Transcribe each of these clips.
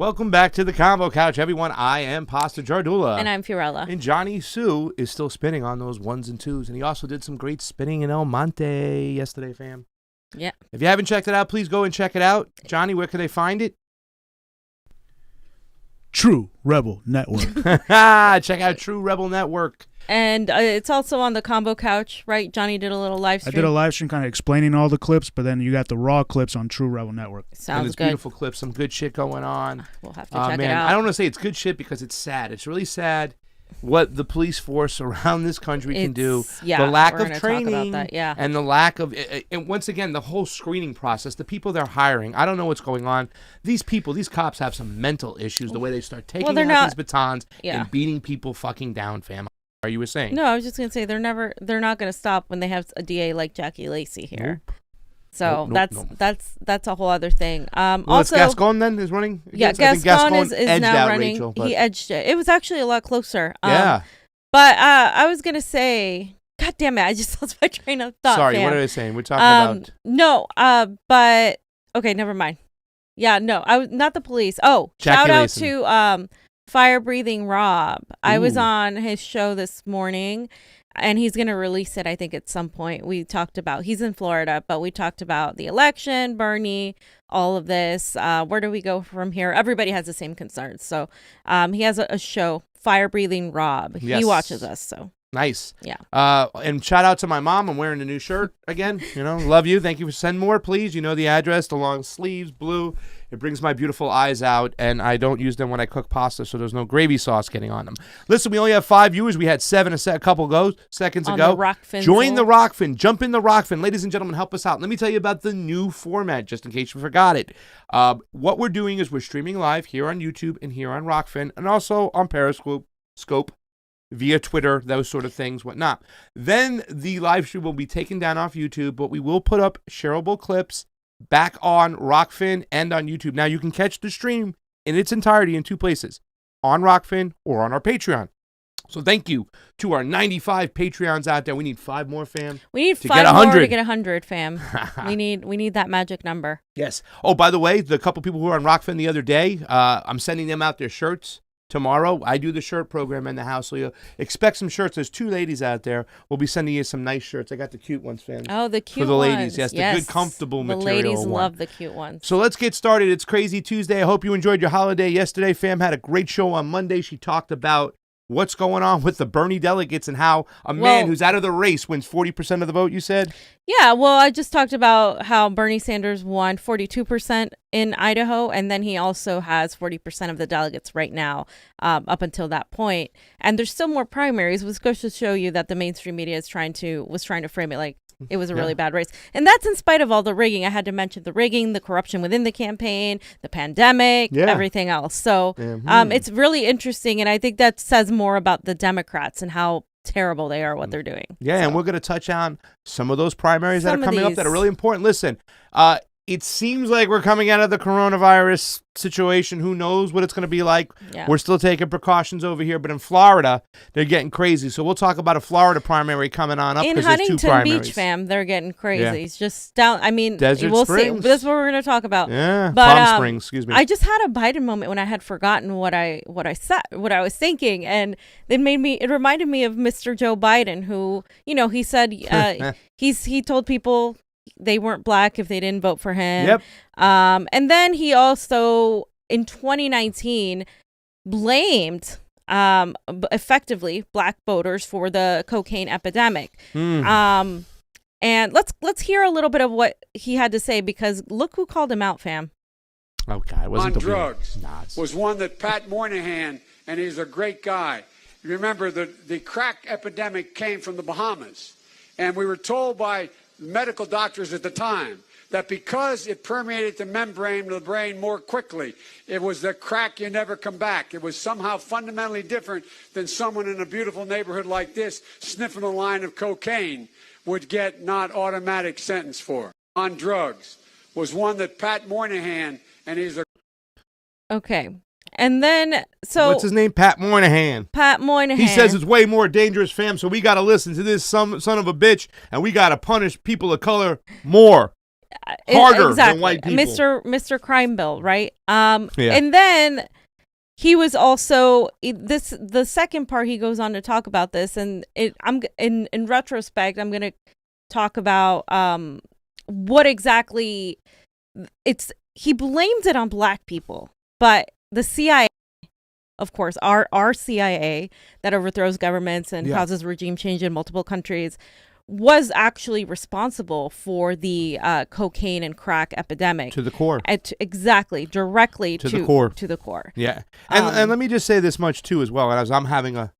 Welcome back to the Convo Couch, everyone. I am Pasta Jardula. And I'm Fiorella. And Jonny Sue is still spinning on those ones and twos. And he also did some great spinning in El Monte yesterday, fam. Yeah. If you haven't checked it out, please go and check it out. Jonny, where can they find it? True Rebel Network. Check out True Rebel Network. And it's also on the Convo Couch, right? Johnny did a little live stream. I did a live stream kind of explaining all the clips, but then you got the raw clips on True Rebel Network. Sounds and good. Beautiful clips, some good shit going on. We'll have to check it out. I don't want to say it's good shit because it's sad. It's really sad what the police force around this country can do. Yeah, the lack we're of gonna talk training about that, yeah. and the lack of, and once again, the whole screening process, the people they're hiring, I don't know what's going on. These people, these cops have some mental issues, the way they start taking out these batons and beating people fucking down, fam. Are you saying? No, I was just going to say they're not going to stop when they have a DA like Jackie Lacey here. Nope. So that's a whole other thing. Also, Gascon then is running? Yeah, Gascon is now running. Rachel, he edged it. It was actually a lot closer. Yeah. But I was going to say, God damn it, I just lost my train of thought. Sorry, what are I saying? We're talking about. No, but okay, never mind. Yeah, no, I was not the police. Oh, Jackie shout out Lacey. to Fire Breathing Rob. I was on his show this morning, and he's going to release it, I think, at some point. We talked about, he's in Florida, but we talked about the election, Bernie, all of this. Where do we go from here? Everybody has the same concerns. So he has a show, Fire Breathing Rob. Yes. He watches us, so. Nice. Yeah. And shout out to my mom. I'm wearing a new shirt again. You know, love you. Thank you for sending more, please. You know the address, the long sleeves, blue. It brings my beautiful eyes out, and I don't use them when I cook pasta, so there's no gravy sauce getting on them. Listen, we only have 5 viewers. We had 7 a couple seconds ago. The ROKFIN. Join the ROKFIN. Jump in the ROKFIN. Ladies and gentlemen, help us out. Let me tell you about the new format, just in case you forgot it. What we're doing is we're streaming live here on YouTube and here on ROKFIN, and also on Periscope, via Twitter, those sort of things, whatnot. Then the live stream will be taken down off YouTube, but we will put up shareable clips back on ROKFIN and on YouTube. Now, you can catch the stream in its entirety in 2 places, on ROKFIN or on our Patreon. So thank you to our 95 Patreons out there. We need 5 more, fam. We need 5 more to get 100, fam. we need that magic number. Yes. Oh, by the way, the couple people who were on ROKFIN the other day, I'm sending them out their shirts. Tomorrow, I do the shirt program in the house, so you'll expect some shirts. There's 2 ladies out there. We'll be sending you some nice shirts. I got the cute ones, fam. Oh, the cute ones. For the ladies, yes, the good, comfortable material The ladies one. love the cute ones. So let's get started. It's Crazy Tuesday. I hope you enjoyed your holiday yesterday. Fam had a great show on Monday. She talked about what's going on with the Bernie delegates and how a man who's out of the race wins 40% of the vote, you said? Yeah, well, I just talked about how Bernie Sanders won 42% in Idaho, and then he also has 40% of the delegates right now up until that point. And there's still more primaries, which goes to show you that the mainstream media was trying to frame it like it was a really bad race. And that's in spite of all the rigging. I had to mention the rigging, the corruption within the campaign, the pandemic, everything else. So it's really interesting. And I think that says more about the Democrats and how terrible they are what they're doing. Yeah, and we're going to touch on some of those primaries that are coming up that are really important. Listen, it seems like we're coming out of the coronavirus situation. Who knows what it's going to be like? Yeah. We're still taking precautions over here, but in Florida, they're getting crazy. So we'll talk about a Florida primary coming on up. In Huntington Beach, fam, they're getting crazy. Yeah. It's just down. I mean, we'll see. That's what we're going to talk about. Yeah, but, Palm Springs. Excuse me. I just had a Biden moment when I had forgotten what I was thinking, and it reminded me of Mr. Joe Biden, who he said he told people they weren't black if they didn't vote for him. Yep. And then he also, in 2019, blamed effectively black voters for the cocaine epidemic. And let's hear a little bit of what he had to say, because look who called him out, fam. Oh, God. It wasn't on drugs was one that Pat Moynihan, and he's a great guy. You remember the crack epidemic came from the Bahamas, and we were told by medical doctors at the time that because it permeated the membrane of the brain more quickly, it was the crack you never come back. It was somehow fundamentally different than someone in a beautiful neighborhood like this sniffing a line of cocaine would get not automatic sentence for. On drugs was one that Pat Moynihan, and he's a... Okay. And then, so... What's his name? Pat Moynihan. Pat Moynihan. He says it's way more dangerous, fam, so we got to listen to this son of a bitch, and we got to punish people of color more. harder than white people. Mr. Crime Bill, right? And then he was also the second part. He goes on to talk about this, and in retrospect, I'm going to talk about what exactly it's. He blames it on black people, but the CIA, of course, our CIA that overthrows governments and causes regime change in multiple countries, was actually responsible for the cocaine and crack epidemic. To the core. Exactly. Directly to the core. To the core. Yeah. And let me just say this much, too, as well. As I'm having a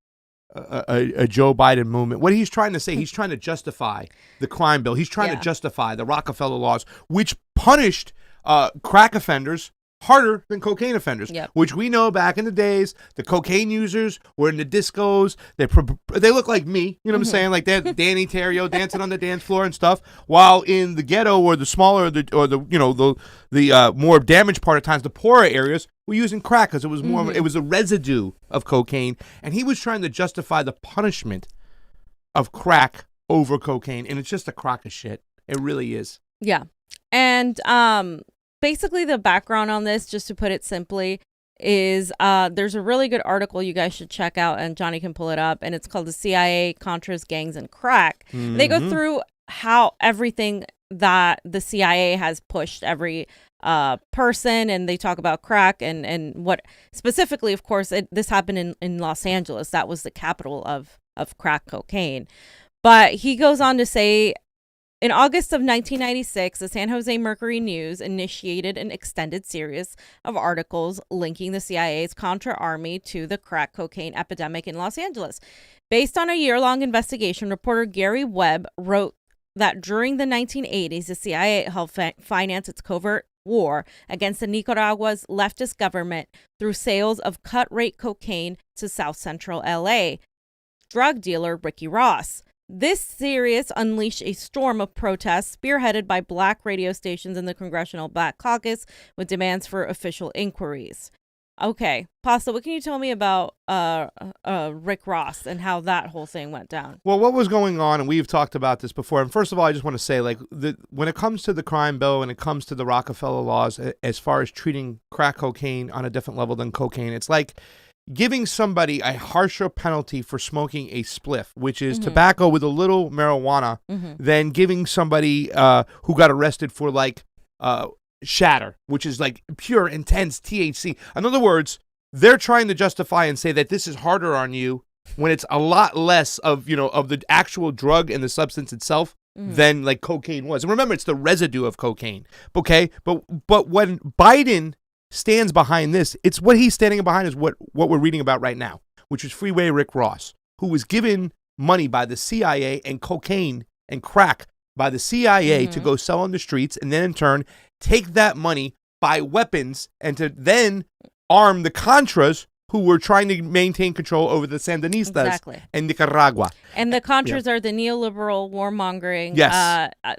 Joe Biden moment, what he's trying to say, he's trying to justify the crime bill. He's trying to justify the Rockefeller laws, which punished crack offenders harder than cocaine offenders, which we know back in the days, the cocaine users were in the discos. They look like me, you know what I'm saying? Like that Danny Terrio dancing on the dance floor and stuff. While in the ghetto or the smaller the more damaged part of times, the poorer areas were using crack because it was more it was a residue of cocaine, and he was trying to justify the punishment of crack over cocaine, and it's just a crock of shit. It really is. Yeah, and basically, the background on this, just to put it simply, is there's a really good article you guys should check out, and Johnny can pull it up, and it's called The CIA, Contras, Gangs, and Crack. They go through how everything that the CIA has pushed every person, and they talk about crack and what specifically, of course, this happened in Los Angeles. That was the capital of crack cocaine. But he goes on to say, in August of 1996, the San Jose Mercury News initiated an extended series of articles linking the CIA's Contra Army to the crack cocaine epidemic in Los Angeles. Based on a year-long investigation, reporter Gary Webb wrote that during the 1980s, the CIA helped finance its covert war against the Nicaragua's leftist government through sales of cut-rate cocaine to South Central LA drug dealer Ricky Ross. This series unleashed a storm of protests spearheaded by black radio stations in the Congressional Black Caucus with demands for official inquiries. Okay, Pasta, what can you tell me about Rick Ross and how that whole thing went down? Well, what was going on, and we've talked about this before, and first of all, I just want to say, like, when it comes to the crime bill and it comes to the Rockefeller laws, as far as treating crack cocaine on a different level than cocaine, it's like giving somebody a harsher penalty for smoking a spliff, which is tobacco with a little marijuana, than giving somebody who got arrested for like shatter, which is like pure, intense THC. In other words, they're trying to justify and say that this is harder on you when it's a lot less of the actual drug and the substance itself than like cocaine was. And remember, it's the residue of cocaine. Okay, but when Biden stands behind this, it's what he's standing behind is what we're reading about right now, which is Freeway Rick Ross, who was given money by the CIA and cocaine and crack by the CIA to go sell on the streets, and then in turn take that money, buy weapons, and to then arm the Contras who were trying to maintain control over the Sandinistas in Nicaragua. And the Contras are the neoliberal warmongering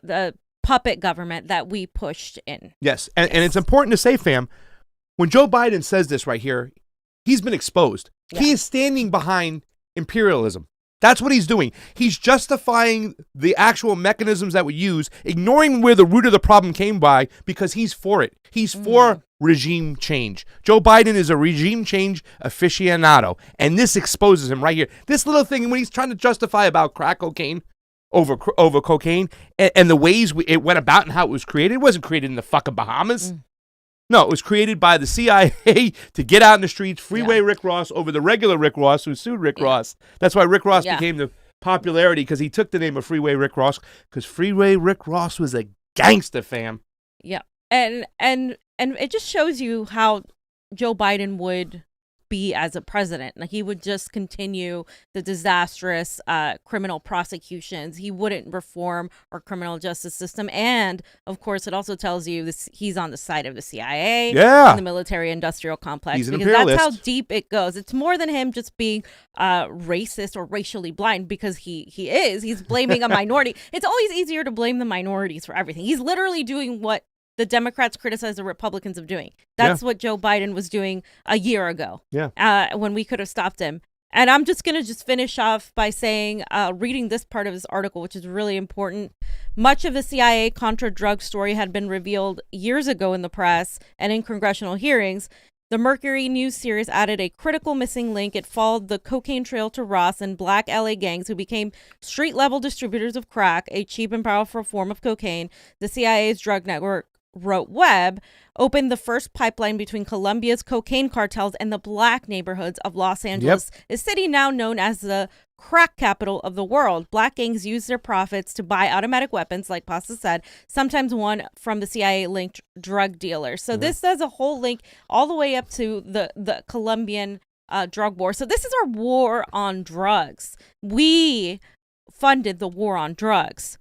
the puppet government that we pushed in. Yes, and it's important to say, fam, when Joe Biden says this right here, he's been exposed. Yeah. He is standing behind imperialism. That's what he's doing. He's justifying the actual mechanisms that we use, ignoring where the root of the problem came by, because he's for it. He's for regime change. Joe Biden is a regime change aficionado, and this exposes him right here. This little thing, when he's trying to justify about crack cocaine over cocaine and the ways it went about and how it was created, it wasn't created in the fucking Bahamas. No, it was created by the CIA to get out in the streets, Freeway Rick Ross over the regular Rick Ross who sued Rick Ross. That's why Rick Ross became the popularity, because he took the name of Freeway Rick Ross, because Freeway Rick Ross was a gangster, fam. Yeah, and it just shows you how Joe Biden would be as a president. Like, he would just continue the disastrous criminal prosecutions. He wouldn't reform our criminal justice system. And of course, it also tells you this: he's on the side of the CIA and the military-industrial complex. He's an because imperialist. That's how deep it goes. It's more than him just being racist or racially blind, because he is. He's blaming a minority. It's always easier to blame the minorities for everything. He's literally doing what the Democrats criticize the Republicans of doing. That's what Joe Biden was doing a year ago. When we could have stopped him. And I'm just going to finish off by saying, reading this part of his article, which is really important Much of the CIA Contra drug story had been revealed years ago in the press and in congressional hearings. The Mercury News series added a critical missing link. It followed the cocaine trail to Ross and black LA gangs who became street-level distributors of crack, a cheap and powerful form of cocaine. The CIA's drug network, wrote Webb, opened the first pipeline between Colombia's cocaine cartels and the black neighborhoods of Los Angeles, a city now known as the crack capital of the world. Black gangs use their profits to buy automatic weapons, like Pasta said, sometimes one from the CIA-linked drug dealers. So this does a whole link all the way up to the Colombian drug war. So this is our war on drugs. We funded the war on drugs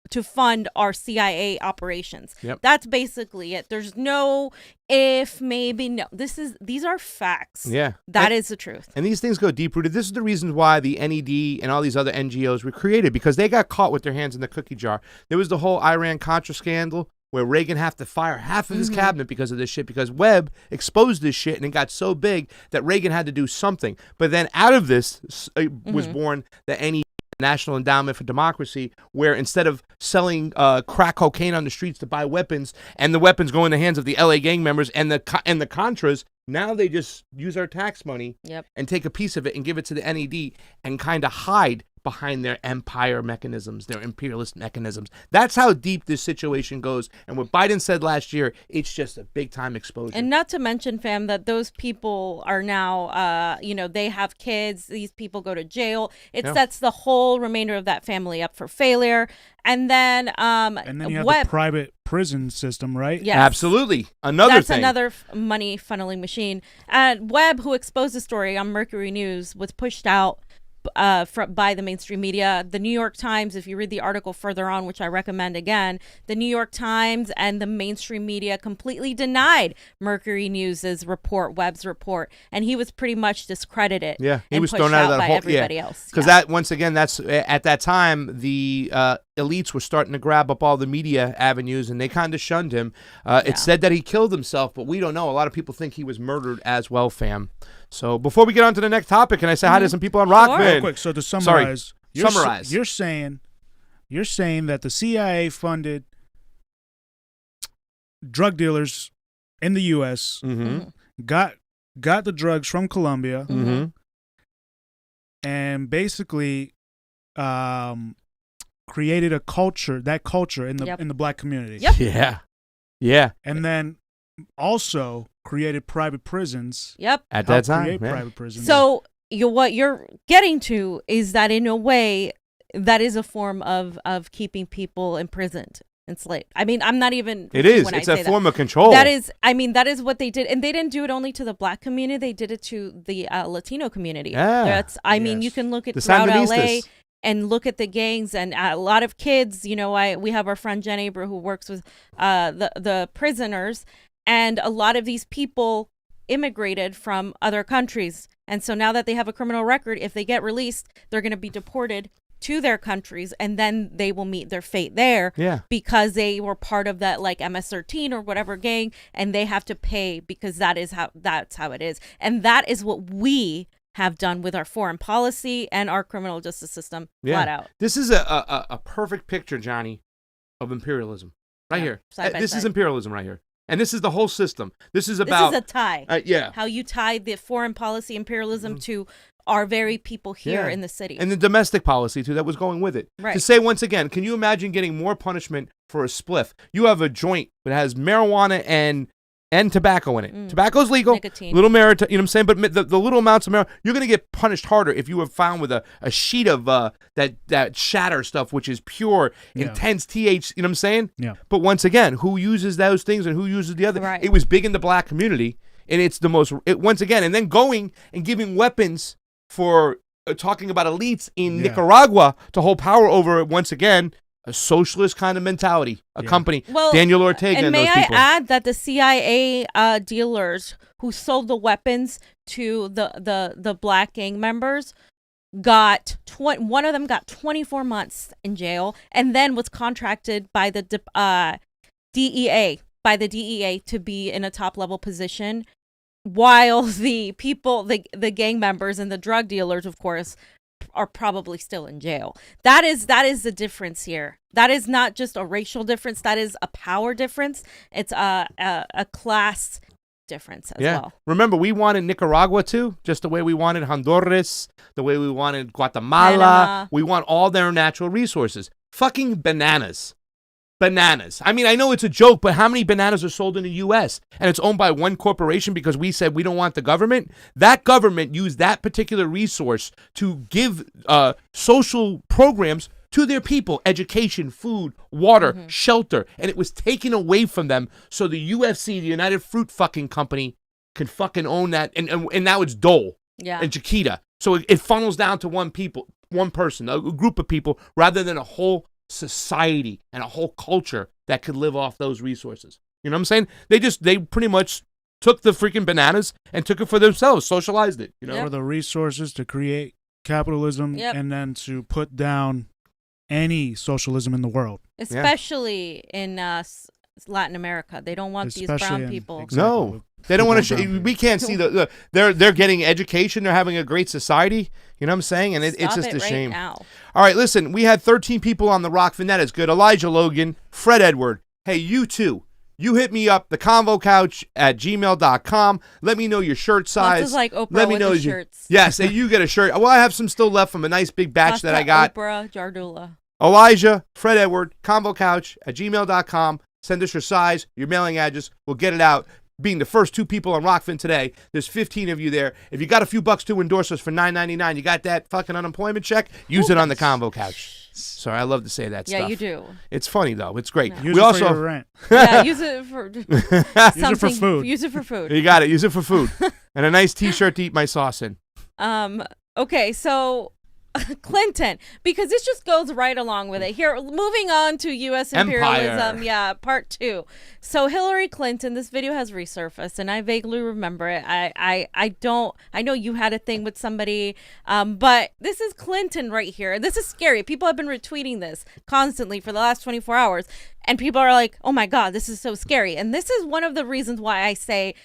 to fund our CIA operations. That's basically it. There's no if, maybe, no. These are facts. Yeah. That is the truth. And these things go deep rooted. This is the reason why the NED and all these other NGOs were created, because they got caught with their hands in the cookie jar. There was the whole Iran-Contra scandal where Reagan had to fire half of his cabinet because of this shit, because Webb exposed this shit and it got so big that Reagan had to do something. But then out of this was born the NED, National Endowment for Democracy, where instead of selling crack cocaine on the streets to buy weapons, and the weapons go in the hands of the LA gang members and the Contras, now they just use our tax money and take a piece of it and give it to the NED and kind of hide behind their empire mechanisms, their imperialist mechanisms. That's how deep this situation goes. And what Biden said last year, it's just a big time exposure. And not to mention, fam, that those people are now, they have kids. These people go to jail. It sets the whole remainder of that family up for failure. And then you have the private prison system, right? Yes. Absolutely. That's another money funneling machine. And Webb, who exposed the story on Mercury News, was pushed out by the mainstream media. The New York Times, if you read the article further on, which I recommend again, the New York Times and the mainstream media completely denied Mercury News's report, Webb's report, and he was pretty much discredited. Yeah, he was pushed thrown out of that by whole everybody else. Because that, once again, that's at that time the elites were starting to grab up all the media avenues, and they kind of shunned him. It said that he killed himself, but we don't know. A lot of people think he was murdered as well, fam. So before we get on to the next topic, can I say hi to some people on ROKFIN? Real quick, so to summarize, Sorry. You're saying that the CIA funded drug dealers in the U.S. Got the drugs from Colombia, and basically created a culture in the black community. Yeah. And then also created private prisons. At that time, private prisons. So what you're getting to is that in a way that is a form of keeping people imprisoned, enslaved. I mean, I'm not even. It is. When It's I a say form of control. That is what they did, and they didn't do it only to the black community. They did it to the Latino community. Yeah. You can look at The throughout LA. Sandinistas. And look at the gangs, and a lot of kids. We have our friend Jen Aber who works with the prisoners, and a lot of these people immigrated from other countries. And so now that they have a criminal record, if they get released, they're going to be deported to their countries, and then they will meet their fate there because they were part of that like MS-13 or whatever gang, and they have to pay because that's how it is. And that is what we have done with our foreign policy and our criminal justice system flat out. This is a perfect picture, Johnny, of imperialism right here. This is imperialism right here. And this is the whole system. This is about... This is a tie. How you tie the foreign policy imperialism to our very people here in the city. And the domestic policy, too, that was going with it. Right. To say, once again, can you imagine getting more punishment for a spliff? You have a joint that has marijuana and tobacco in it. Tobacco's legal. Nicotine. Little marijuana, you know what I'm saying? But the little amounts of marijuana, you're going to get punished harder if you were found with a sheet of that shatter stuff, which is pure, intense THC, you know what I'm saying? Yeah. But once again, who uses those things and who uses the other? Right. It was big in the black community, and it's the most, once again, and then going and giving weapons for talking about elites in Nicaragua to hold power over, once again, a socialist kind of mentality, a company, Daniel Ortega and those people. May I add that the CIA dealers who sold the weapons to the black gang members one of them got 24 months in jail, and then was contracted by the DEA to be in a top level position, while the people, the gang members and the drug dealers, of course, are probably still in jail. That is the difference here. That is not just a racial difference. That is a power difference. It's a class difference as well. Remember, we wanted Nicaragua too, just the way we wanted Honduras, the way we wanted Guatemala. Panama. We want all their natural resources. Fucking bananas. Bananas. I mean, I know it's a joke, but how many bananas are sold in the U.S. and it's owned by one corporation because we said we don't want the government? That government used that particular resource to give social programs to their people: education, food, water, shelter, and it was taken away from them. So the UFC, the United Fruit fucking Company, can fucking own that, and now it's Dole and Chiquita. So it funnels down to one person, a group of people, rather than a whole society and a whole culture that could live off those resources. You know what I'm saying? They pretty much took the freaking bananas and took it for themselves, socialized it. You know, for the resources to create capitalism and then to put down any socialism in the world, especially in Latin America. They don't want these brown people. No, they don't want to. We can't see they're getting education. They're having a great society. You know what I'm saying? And it's just a shame. Now. All right, listen. We had 13 people on the ROKFIN. That is good. Elijah Logan, Fred Edward. Hey, you too. You hit me up, theconvocouch@gmail.com. Let me know your shirt size. This is like Oprah Let me with know the shirts. Yes, and you get a shirt. Well, I have some still left from a nice big batch that I got. Oprah, Jardula. Elijah, Fred Edward, convocouch@gmail.com. Send us your size, your mailing address. We'll get it out. Being the first 2 people on ROKFIN today, there's 15 of you there. If you got a few bucks to endorse us for $9.99, you got that fucking unemployment check, use it on the Convo Couch. Sorry, I love to say that stuff. Yeah, you do. It's funny, though. It's great. Use it for your rent. Yeah, use it for Use it for food. Use it for food. You got it. Use it for food. And a nice T-shirt to eat my sauce in. Okay, so Clinton, because this just goes right along with it. Here, moving on to U.S. imperialism. Yeah, part 2. So Hillary Clinton, this video has resurfaced, and I vaguely remember it. I know you had a thing with somebody, but this is Clinton right here. This is scary. People have been retweeting this constantly for the last 24 hours, and people are like, oh my God, this is so scary. And this is one of the reasons why I say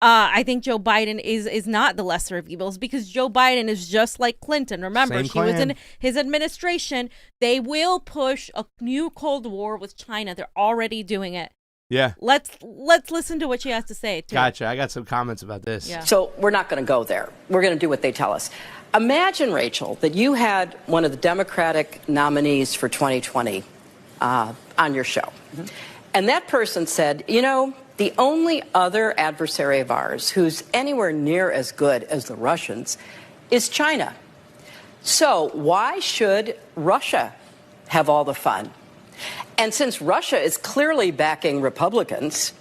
I think Joe Biden is not the lesser of evils, because Joe Biden is just like Clinton. Remember, she was in his administration. They will push a new Cold War with China. They're already doing it. Yeah. Let's listen to what she has to say, too. Gotcha. I got some comments about this. Yeah. So we're not going to go there. We're going to do what they tell us. Imagine, Rachel, that you had one of the Democratic nominees for 2020 on your show. And that person said, you know, the only other adversary of ours who's anywhere near as good as the Russians is China. So why should Russia have all the fun? And since Russia is clearly backing Republicans,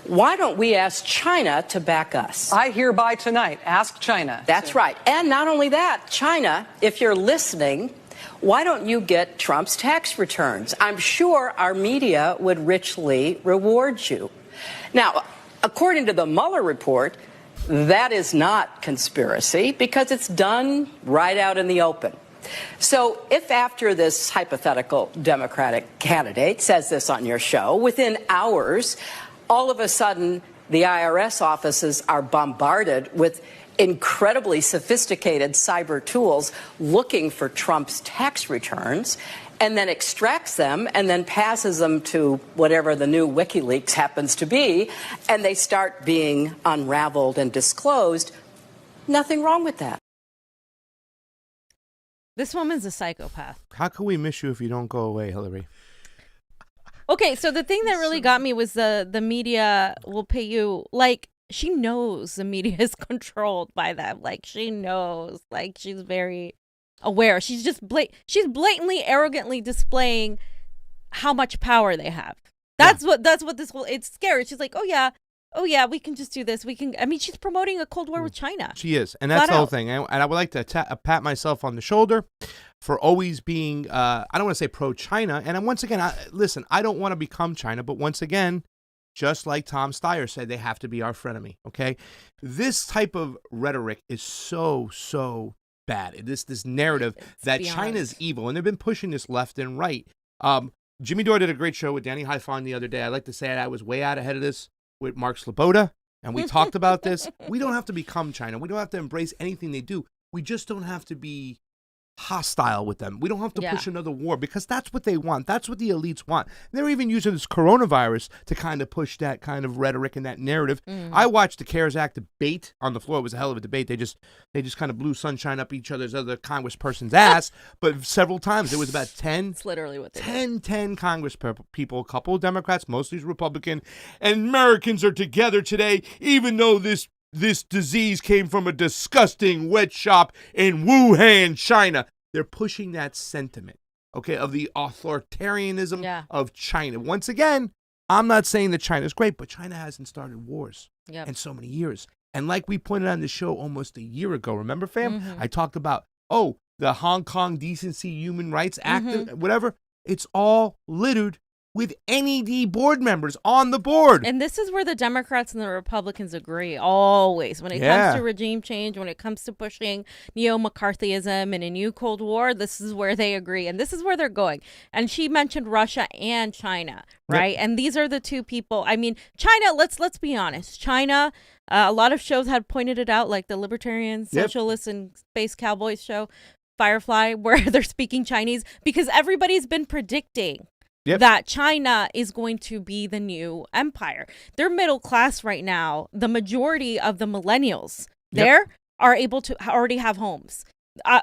why don't we ask China to back us? I hereby tonight ask China. That's right. And not only that, China, if you're listening, why don't you get Trump's tax returns? I'm sure our media would richly reward you. Now, according to the Mueller report, that is not conspiracy because it's done right out in the open. So if after this hypothetical Democratic candidate says this on your show, within hours, all of a sudden the IRS offices are bombarded with incredibly sophisticated cyber tools looking for Trump's tax returns, and then extracts them and then passes them to whatever the new WikiLeaks happens to be, and they start being unraveled and disclosed, nothing wrong with that. This woman's a psychopath. How can we miss you if you don't go away, Hillary? Okay, so the thing that really got me was the media will pay you. Like, she knows the media is controlled by them. Like, she knows. Like, she's very aware. She's just she's blatantly, arrogantly displaying how much power they have. That's what this whole. It's scary. She's like, oh yeah, we can just do this. We can. I mean, she's promoting a Cold War with China. She is, and that's the whole thing. And I would like to pat myself on the shoulder for always being. I don't want to say pro-China. And once again, listen, I don't want to become China, but once again, just like Tom Steyer said, they have to be our frenemy. Okay, this type of rhetoric is so bad. This narrative that China's evil, and they've been pushing this left and right. Jimmy Dore did a great show with Danny Haifon the other day. I like to say I was way out ahead of this with Mark Sloboda, and we talked about this. We don't have to become China. We don't have to embrace anything they do. We just don't have to be hostile with them. We don't have to push another war because that's what they want. That's what the elites want. And they're even using this coronavirus to kind of push that kind of rhetoric and that narrative. I watched the CARES Act debate on the floor. It was a hell of a debate. They just kind of blew sunshine up each other's other congressperson's ass, but several times. It was about 10. It's literally what they 10 Congress people, a couple of Democrats, mostly Republican, and Americans are together today, even though this disease came from a disgusting wet shop in Wuhan, China. They're pushing that sentiment, okay, of the authoritarianism of China. Once again, I'm not saying that China's great, but China hasn't started wars in so many years. And like we pointed out on the show almost a year ago, remember, fam? I talked about, the Hong Kong Decency Human Rights Act, whatever. It's all littered with NED board members on the board. And this is where the Democrats and the Republicans agree always. When it comes to regime change, when it comes to pushing neo-McCarthyism and a new Cold War, this is where they agree. And this is where they're going. And she mentioned Russia and China, right? And these are the two people. I mean, China, let's be honest. China, a lot of shows had pointed it out, like the Libertarian Socialists and Space Cowboys show, Firefly, where they're speaking Chinese, because everybody's been predicting that China is going to be the new empire. They're middle class right now. The majority of the millennials there are able to already have homes.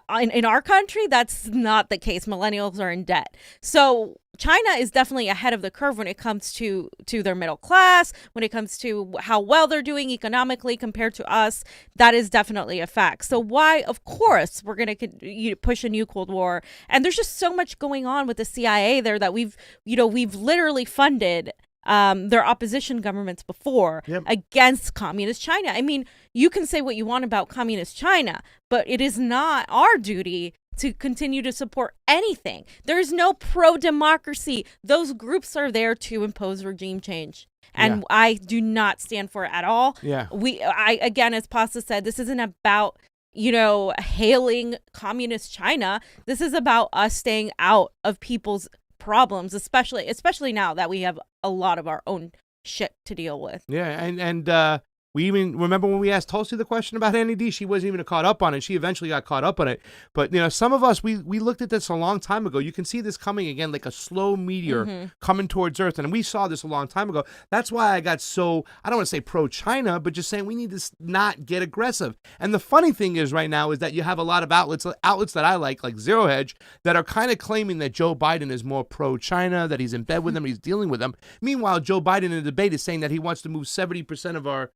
In our country, that's not the case. Millennials are in debt. So China is definitely ahead of the curve when it comes to their middle class, when it comes to how well they're doing economically compared to us. That is definitely a fact. So why, of course, we're going to push a new Cold War. And there's just so much going on with the CIA there that we've literally funded their opposition governments before against communist China. I mean, you can say what you want about communist China, but it is not our duty to continue to support anything. There's no pro-democracy. Those groups are there to impose regime change. And I do not stand for it at all. Again, as Pasta said, this isn't about, hailing communist China. This is about us staying out of people's problems, especially now that we have a lot of our own shit to deal with. And we even remember when we asked Tulsi the question about NED, she wasn't even caught up on it. She eventually got caught up on it. But, some of us, we looked at this a long time ago. You can see this coming again like a slow meteor coming towards Earth. And we saw this a long time ago. That's why I got so, I don't want to say pro-China, but just saying we need to not get aggressive. And the funny thing is right now is that you have a lot of outlets that I like Zero Hedge, that are kind of claiming that Joe Biden is more pro-China, that he's in bed with them, he's dealing with them. Meanwhile, Joe Biden in the debate is saying that he wants to move 70% of our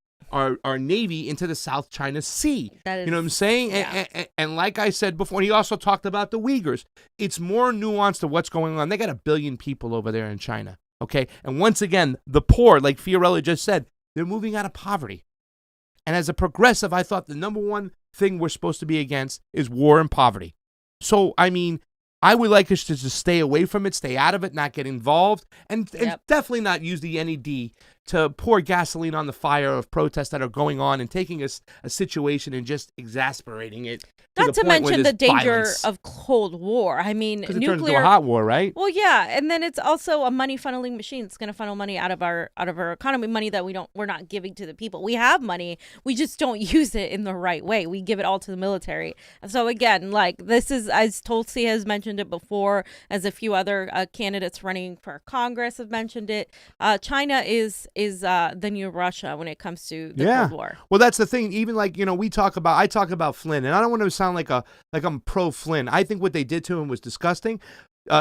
Navy into the South China Sea. You know what I'm saying? And like I said before, he also talked about the Uyghurs. It's more nuanced to what's going on. They got 1 billion people over there in China, okay? And once again, the poor, like Fiorella just said, they're moving out of poverty. And as a progressive, I thought the number one thing we're supposed to be against is war and poverty. So, I mean, I would like us to just stay away from it, stay out of it, not get involved, and definitely not use the NED to pour gasoline on the fire of protests that are going on and taking a situation and just exasperating it. Not to mention the danger of Cold War. I mean, nuclear. It turns into a hot war, right? Well, yeah, and then it's also a money funneling machine. It's going to funnel money out of our economy, money that we're not giving to the people. We have money, we just don't use it in the right way. We give it all to the military. So again, this is, as Tulsi has mentioned it before, as a few other candidates running for Congress have mentioned it. China is the new Russia when it comes to the Cold War. Well, that's the thing. Even I talk about Flynn, and I don't want to sound like I'm pro Flynn. I think what they did to him was disgusting.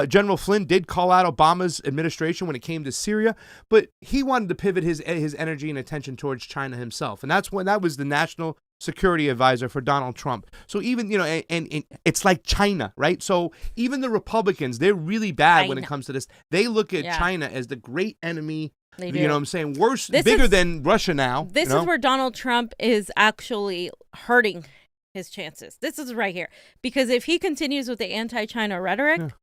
General Flynn did call out Obama's administration when it came to Syria, but he wanted to pivot his energy and attention towards China himself, and that was the national security advisor for Donald Trump. So even, and it's like China, right? So even the Republicans, they're really bad when it comes to this. They look at China as the great enemy. They do. You know what I'm saying? Bigger than Russia now. This is where Donald Trump is actually hurting his chances. This is right here. Because if he continues with the anti-China rhetoric,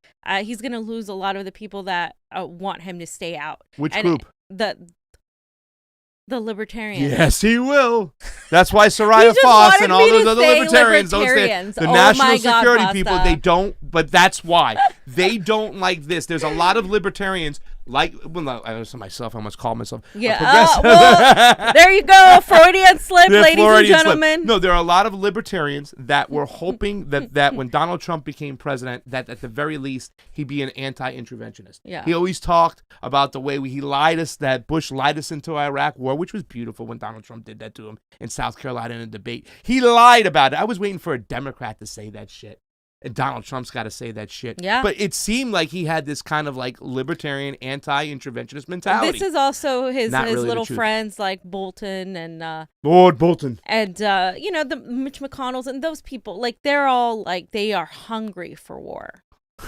he's going to lose a lot of the people that want him to stay out. Which group? The libertarians. Yes, he will. That's why Soraya Foss and all those other libertarians don't stay. The national security people, they don't, but that's why. They don't like this. There's a lot of libertarians I was myself. I almost called myself. Yeah. A progressive. Well, there you go. Freudian slip, ladies and gentlemen. No, there are a lot of libertarians that were hoping that when Donald Trump became president, that at the very least he'd be an anti-interventionist. Yeah. He always talked about the way he lied us, that Bush lied us into Iraq war, which was beautiful when Donald Trump did that to him in South Carolina in a debate. He lied about it. I was waiting for a Democrat to say that shit. And Donald Trump's got to say that shit. Yeah. But it seemed like he had this kind of like libertarian, anti-interventionist mentality. This is also his really little friends like Bolton and Lord Bolton. And the Mitch McConnells and those people, like they're all like they are hungry for war.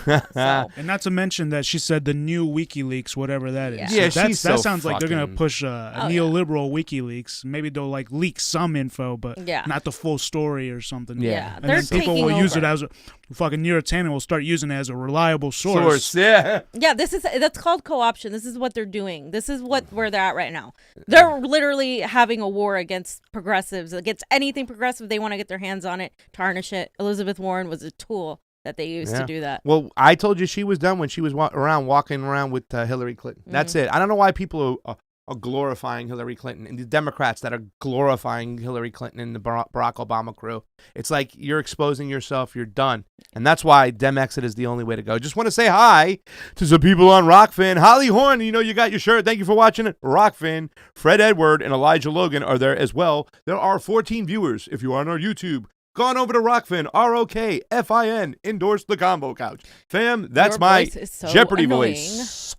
So. And not to mention that she said the new WikiLeaks, whatever that is. Yeah, that so sounds like they're gonna push a neoliberal WikiLeaks. Maybe they'll like leak some info, but not the full story or something. Yeah, and then people will use it as a fucking New York Times will start using it as a reliable source. Yeah, that's called co-option. This is what they're doing. This is where they're at right now. They're literally having a war against progressives, against anything progressive. They want to get their hands on it, tarnish it. Elizabeth Warren was a tool that they used to do that. Well, I told you she was done when she was walking around with Hillary Clinton. That's it. I don't know why people are glorifying Hillary Clinton and the Democrats that are glorifying Hillary Clinton and the Barack Obama crew. It's like you're exposing yourself. You're done. And that's why Dem Exit is the only way to go. Just want to say hi to some people on ROKFIN. Holly Horn, you got your shirt. Thank you for watching it. ROKFIN, Fred Edward, and Elijah Logan are there as well. There are 14 viewers if you are on our YouTube. Gone over to ROKFIN, ROKFIN, endorse the CONVO couch. Fam, that's my so Jeopardy annoying. voice.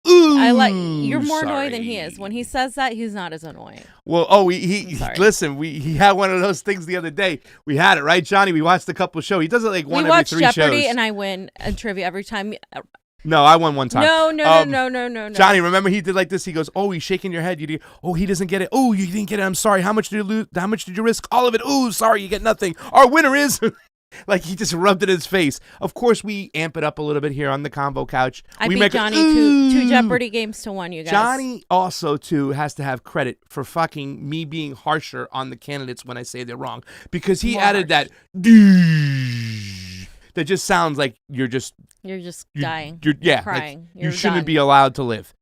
Ooh, you're more annoying than he is. When he says that, he's not as annoying. Well, he had one of those things the other day. We had it, right, Johnny? We watched a couple shows. He does it like one every 3 shows. We watch Jeopardy, and I win in trivia every time. No, I won one time. No. Johnny, remember he did like this? He goes, "Oh, he's shaking your head. He doesn't get it. Oh, you didn't get it. I'm sorry. How much did you lose? How much did you risk? All of it. Oh, sorry, you get nothing. Our winner is." Like he just rubbed it in his face. Of course, we amp it up a little bit here on the CONVO couch. I beat Johnny two Jeopardy games to 1, you guys. Johnny also, too, has to have credit for fucking me being harsher on the candidates when I say they're wrong. Because he added that that just sounds like you're just dying. You're crying. Like you shouldn't be allowed to live.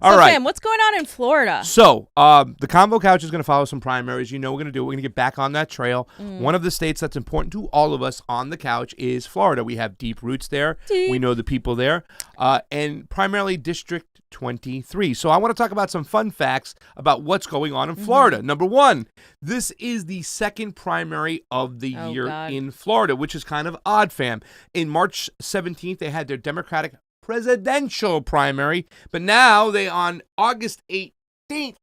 All so, right. Sam, what's going on in Florida? So, the CONVO couch is going to follow some primaries. We're going to do. We're going to get back on that trail. One of the states that's important to all of us on the couch is Florida. We have deep roots there. We know the people there, and primarily District 23. So I want to talk about some fun facts about what's going on in Florida. Number 1, this is the second primary of the year in Florida, which is kind of odd, fam. In March 17th, they had their Democratic presidential primary, but now on August 18th,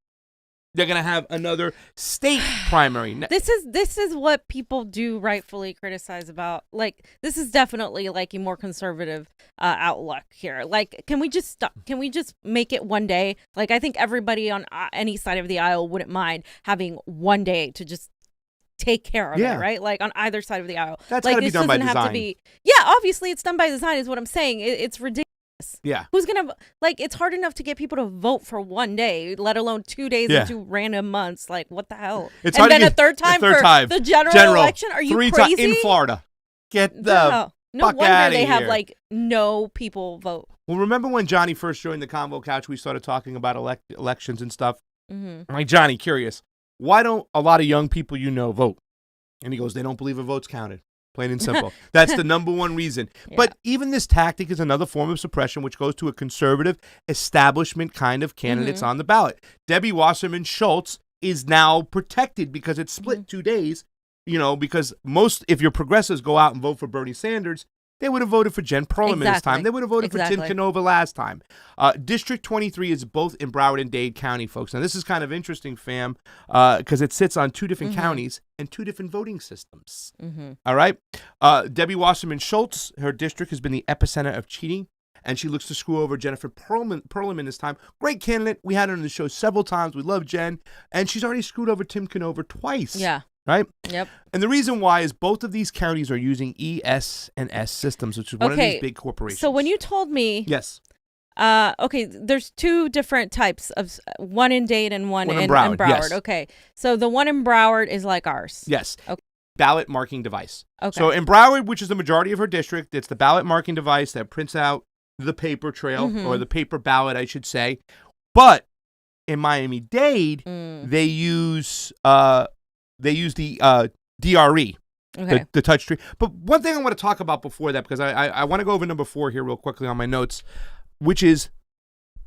they're going to have another state primary. This is what people do rightfully criticize about. Like, this is definitely like a more conservative outlook here. Like, can we just stop? Can we just make it one day? Like, I think everybody on any side of the aisle wouldn't mind having one day to just take care of it, right? Like on either side of the aisle. That's like, gotta be done by design. Obviously it's done by design is what I'm saying. It's ridiculous. Yeah. Who's gonna it's hard enough to get people to vote for one day, let alone 2 days in 2 random months. Like, what the hell? It's and hard then to a third time for the general election? Are you 3 crazy? in Florida. Get the no fuck wonder outta they have here. like no people vote. Well, remember when Johnny first joined the CONVO couch, we started talking about elections and stuff. I'm like, Johnny, curious, why don't a lot of young people vote? And he goes, they don't believe a vote's counted. Plain and simple. That's the number one reason. Yeah. But even this tactic is another form of suppression, which goes to a conservative establishment kind of candidates on the ballot. Debbie Wasserman Schultz is now protected because it's split 2 days, because if your progressives go out and vote for Bernie Sanders, they would have voted for Jen Perlman this time. They would have voted for Tim Canova last time. District 23 is both in Broward and Dade County, folks. Now, this is kind of interesting, fam, because it sits on 2 different counties and 2 different voting systems. All right? Debbie Wasserman Schultz, her district has been the epicenter of cheating, and she looks to screw over Jennifer Perlman this time. Great candidate. We had her on the show several times. We love Jen. And she's already screwed over Tim Canova twice. Yeah. Right? Yep. And the reason why is both of these counties are using ES&S systems, which is one of these big corporations. So when you told me... Yes. There's 2 different types of... one in Dade and one in Broward. Yes. Okay. So the one in Broward is like ours. Yes. Okay. Ballot marking device. Okay. So in Broward, which is the majority of her district, it's the ballot marking device that prints out the paper trail or the paper ballot, I should say. But in Miami-Dade, they use the DRE. Okay. The touch tree. But one thing I want to talk about before that, because I want to go over number 4 here real quickly on my notes, which is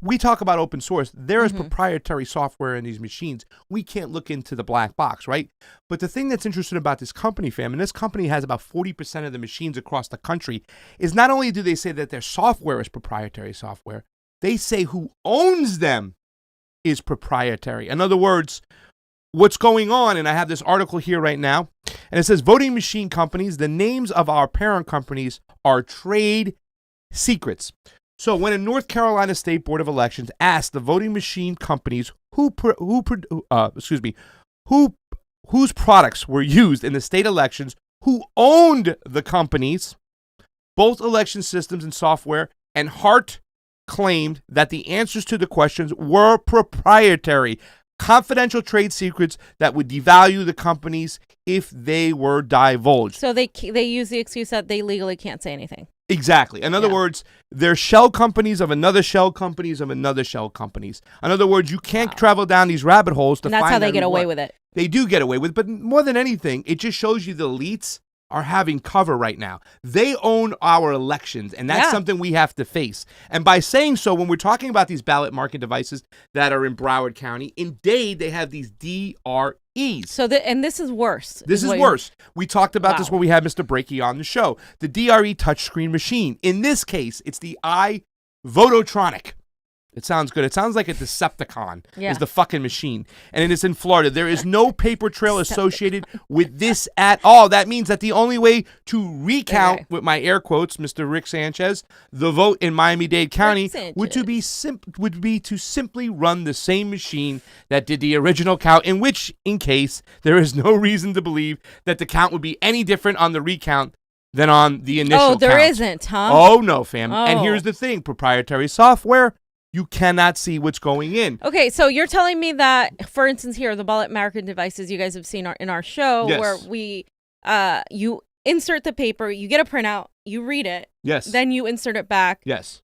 we talk about open source. There is proprietary software in these machines. We can't look into the black box, right? But the thing that's interesting about this company, fam, and this company has about 40% of the machines across the country, is not only do they say that their software is proprietary software, they say who owns them is proprietary. In other words, what's going on, and I have this article here right now, and it says voting machine companies, the names of our parent companies are trade secrets. So when a North Carolina State Board of Elections asked the voting machine companies whose products were used in the state elections, who owned the companies, both election systems and software, and Hart claimed that the answers to the questions were proprietary, confidential trade secrets that would devalue the companies if they were divulged. So they use the excuse that they legally can't say anything. Exactly. In other words, they're shell companies of another shell companies of another shell companies. In other words, you can't travel down these rabbit holes to And that's find how they out get who away won. with it. They do get away with it, but more than anything, it just shows you the elites are having cover right now. They own our elections, and that's something we have to face. And by saying so, when we're talking about these ballot marking devices that are in Broward County, in Dade, they have these DREs. So and this is worse. This is worse. We talked about this when we had Mr. Breaky on the show. The DRE touchscreen machine. In this case, it's the iVototronic. It sounds good. It sounds like a Decepticon is the fucking machine. And it is in Florida. There is no paper trail associated with this at all. That means that the only way to recount, with my air quotes, Mr. Rick Sanchez, the vote in Miami-Dade County would be to simply run the same machine that did the original count, in case there is no reason to believe that the count would be any different on the recount than on the initial count. Oh, there isn't, huh? Oh, no, fam. And here's the thing. Proprietary software, you cannot see what's going in. Okay, so you're telling me that, for instance, here, the ballot marking devices you guys have seen in our show, where we, you insert the paper, you get a printout, you read it, then you insert it back,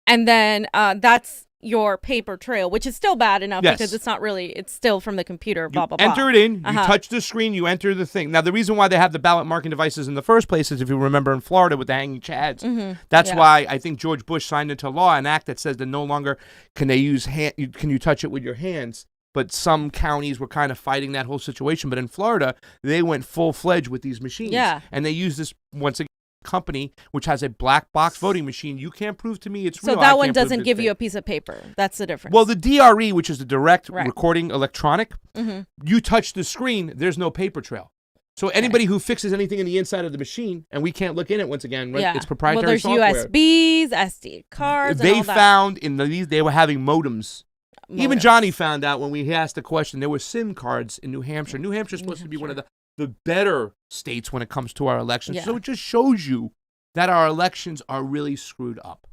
and then that's your paper trail, which is still bad enough because it's not really, it's still from the computer, blah, blah, blah. Enter it in, you touch the screen, you enter the thing. Now, the reason why they have the ballot marking devices in the first place is, if you remember in Florida with the hanging chads, that's why I think George Bush signed into law an act that says that no longer can they use can you touch it with your hands. But some counties were kind of fighting that whole situation. But in Florida, they went full-fledged with these machines. And they use this, once again, company which has a black box voting machine. You can't prove to me it's real. So that one doesn't give you a piece of paper. That's the difference. Well, the DRE, which is the direct recording electronic, you touch the screen, there's no paper trail. So anybody who fixes anything in the inside of the machine, and we can't look in it once again, right? It's proprietary software. Well, there's USBs, SD cards, they and all found in these, they were having modems. Even Johnny found out when we asked the question, there were SIM cards in New Hampshire. New Hampshire is supposed to be one of the better states when it comes to our elections. So it just shows you that our elections are really screwed up.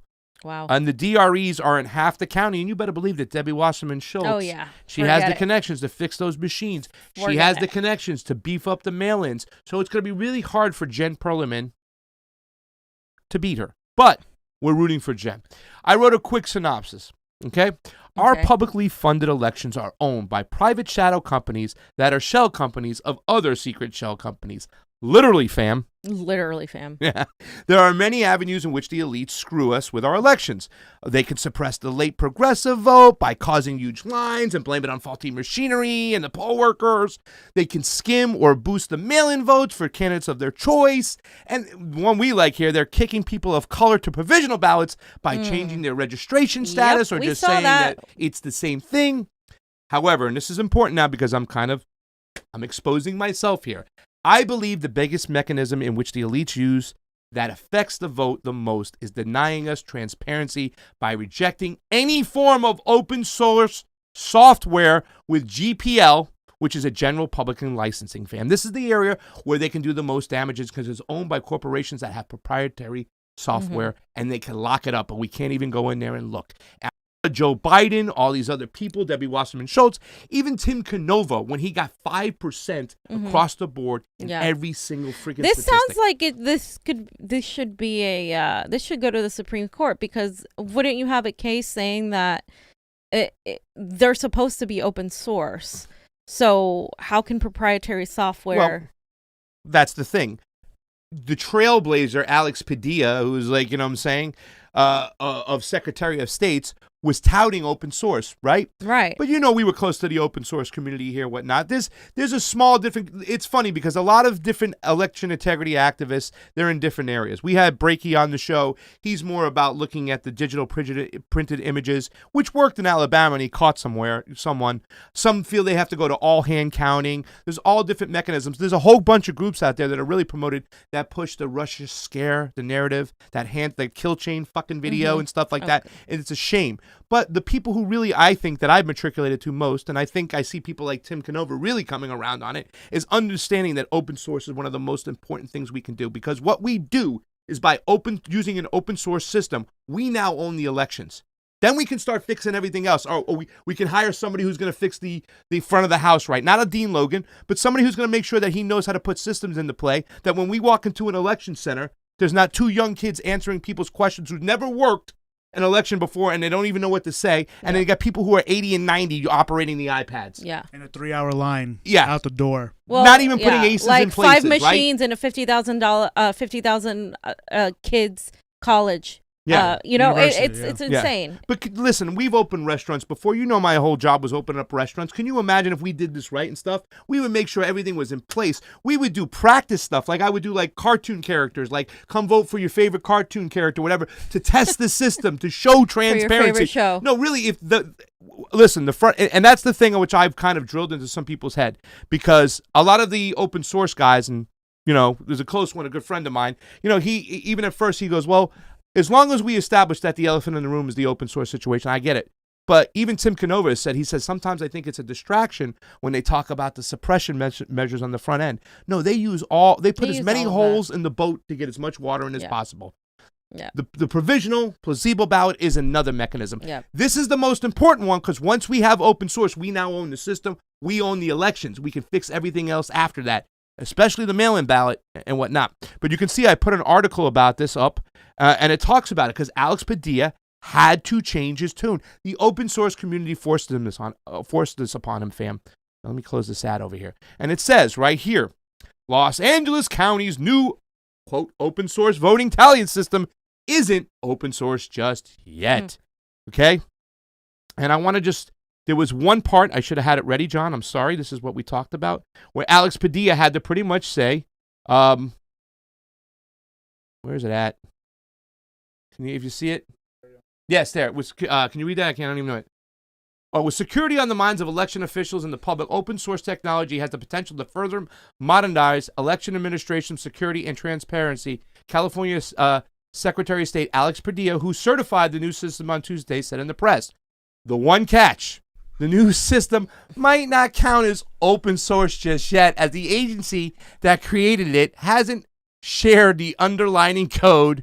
Wow. And the DREs are in half the county, and you better believe that Debbie Wasserman Schultz, she has the connections to fix those machines. She has the connections to beef up the mail-ins. So it's going to be really hard for Jen Perlman to beat her. But we're rooting for Jen. I wrote a quick synopsis, okay? Our publicly funded elections are owned by private shadow companies that are shell companies of other secret shell companies. Literally, fam. Literally, fam. Yeah. There are many avenues in which the elites screw us with our elections. They can suppress the late progressive vote by causing huge lines and blame it on faulty machinery and the poll workers. They can skim or boost the mail-in votes for candidates of their choice. And one we like here, they're kicking people of color to provisional ballots by changing their registration status or just saying that it's the same thing. However, and this is important now because I'm exposing myself here. I believe the biggest mechanism in which the elites use that affects the vote the most is denying us transparency by rejecting any form of open source software with GPL, which is a general public licensing, fam. This is the area where they can do the most damages because it's owned by corporations that have proprietary software and they can lock it up, but we can't even go in there and look. Joe Biden, all these other people, Debbie Wasserman Schultz, even Tim CONVO, when he got 5% across the board in every single freaking This statistic. sounds like this should go to the Supreme Court, because wouldn't you have a case saying that they're supposed to be open source? So how can proprietary software? Well, that's the thing. The trailblazer, Alex Padilla, who's like, you know what I'm saying, of Secretary of State's, was touting open source, right? Right. But we were close to the open source community here, whatnot. There's a small different. It's funny because a lot of different election integrity activists, they're in different areas. We had Breaky on the show. He's more about looking at the digital printed images, which worked in Alabama, and he caught someone. Some feel they have to go to all hand counting. There's all different mechanisms. There's a whole bunch of groups out there that are really promoted that push the Russia scare, the narrative, the kill chain fucking video and stuff like that. And it's a shame. But the people who really, I think, that I've matriculated to most, and I think I see people like Tim CONVO really coming around on it, is understanding that open source is one of the most important things we can do. Because what we do is by using an open source system, we now own the elections. Then we can start fixing everything else. Or we can hire somebody who's going to fix the front of the house, right? Not a Dean Logan, but somebody who's going to make sure that he knows how to put systems into play, that when we walk into an election center, there's not two young kids answering people's questions who've never worked an election before and they don't even know what to say, and then you got people who are 80 and 90 operating the iPads. Yeah. In a 3-hour line out the door. Well, not even putting aces in places, like 5 machines right? in a $50,000 kids college. Yeah. It's insane. Yeah. But listen, we've opened restaurants before. My whole job was opening up restaurants. Can you imagine if we did this right and stuff? We would make sure everything was in place. We would do practice stuff. Like I would do like cartoon characters, like come vote for your favorite cartoon character, whatever, to test the system, to show transparency. For your favorite show. No, really, the front, and that's the thing which I've kind of drilled into some people's head, because a lot of the open source guys, and there's a close one, a good friend of mine, he even at first he goes, well, as long as we establish that the elephant in the room is the open source situation, I get it. But even Tim CONVO said, sometimes I think it's a distraction when they talk about the suppression measures on the front end. No, they put as many holes in the boat to get as much water in as possible. Yeah. The provisional placebo ballot is another mechanism. Yeah. This is the most important one, because once we have open source, we now own the system. We own the elections. We can fix everything else after that, especially the mail-in ballot and whatnot. But you can see I put an article about this up, and it talks about it because Alex Padilla had to change his tune. The open source community forced this upon him, fam. Now, let me close this ad over here. And it says right here, Los Angeles County's new, quote, open source voting tallying system isn't open source just yet. Okay? And I want to there was one part, I should have had it ready, John. I'm sorry. This is what we talked about, where Alex Padilla had to pretty much say, where is it at? If you see it? Yes, there. It was, can you read that? I don't even know it. With security on the minds of election officials and the public, open source technology has the potential to further modernize election administration, security, and transparency. California's Secretary of State Alex Padilla, who certified the new system on Tuesday, said in the press, the one catch, the new system might not count as open source just yet, as the agency that created it hasn't shared the underlying code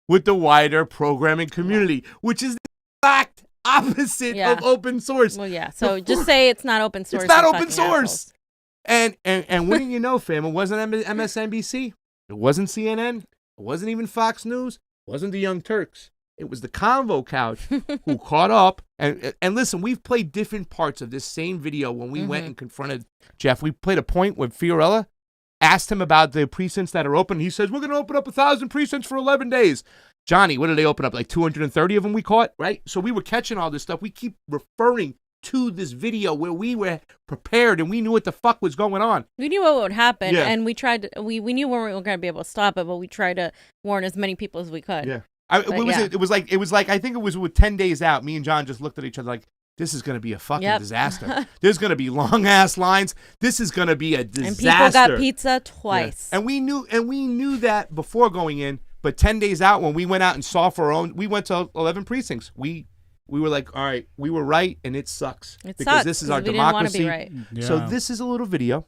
with the wider programming community, which is the exact opposite of open source. Well, yeah. So just say it's not open source. It's not open source. And wouldn't you know, fam, it wasn't MSNBC. It wasn't CNN. It wasn't even Fox News. It wasn't the Young Turks. It was the CONVO couch who caught up. And listen, we've played different parts of this same video when we went and confronted Jeff. We played a point when Fiorella asked him about the precincts that are open. He says, we're going to open up 1,000 precincts for 11 days. Johnny, what did they open up? Like 230 of them we caught, right? So we were catching all this stuff. We keep referring to this video where we were prepared and we knew what the fuck was going on. We knew what would happen, and we tried to, we knew we weren't going to be able to stop it, but we tried to warn as many people as we could. Yeah. It was like I think it was with 10 days out, me and John just looked at each other like, this is going to be a fucking disaster. There's going to be long ass lines. This is going to be a disaster. And people got pizza twice. Yeah. And we knew that before going in, but 10 days out when we went out and saw for our own, we went to 11 precincts. We were like, all right, we were right and it sucks. It because sucks, this is our we democracy. didn't want to be right. So this is a little video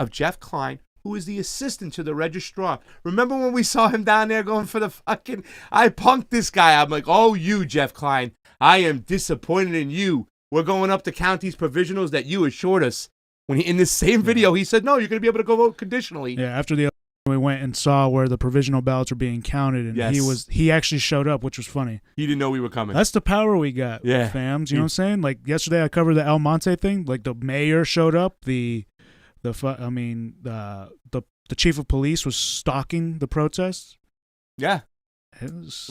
of Jeff Klein who is the assistant to the registrar. Remember when we saw him down there going for the fucking... I punked this guy. I'm like, oh, you, Jeff Klein. I am disappointed in you. We're going up to count these provisionals that you assured us. When in this same video, he said, no, you're going to be able to go vote conditionally. Yeah, after the election, we went and saw where the provisional ballots were being counted, and he actually showed up, which was funny. He didn't know we were coming. That's the power we got, fams. You know what I'm saying? Like yesterday, I covered the El Monte thing. Like the mayor showed up. The chief of police was stalking the protests. Yeah.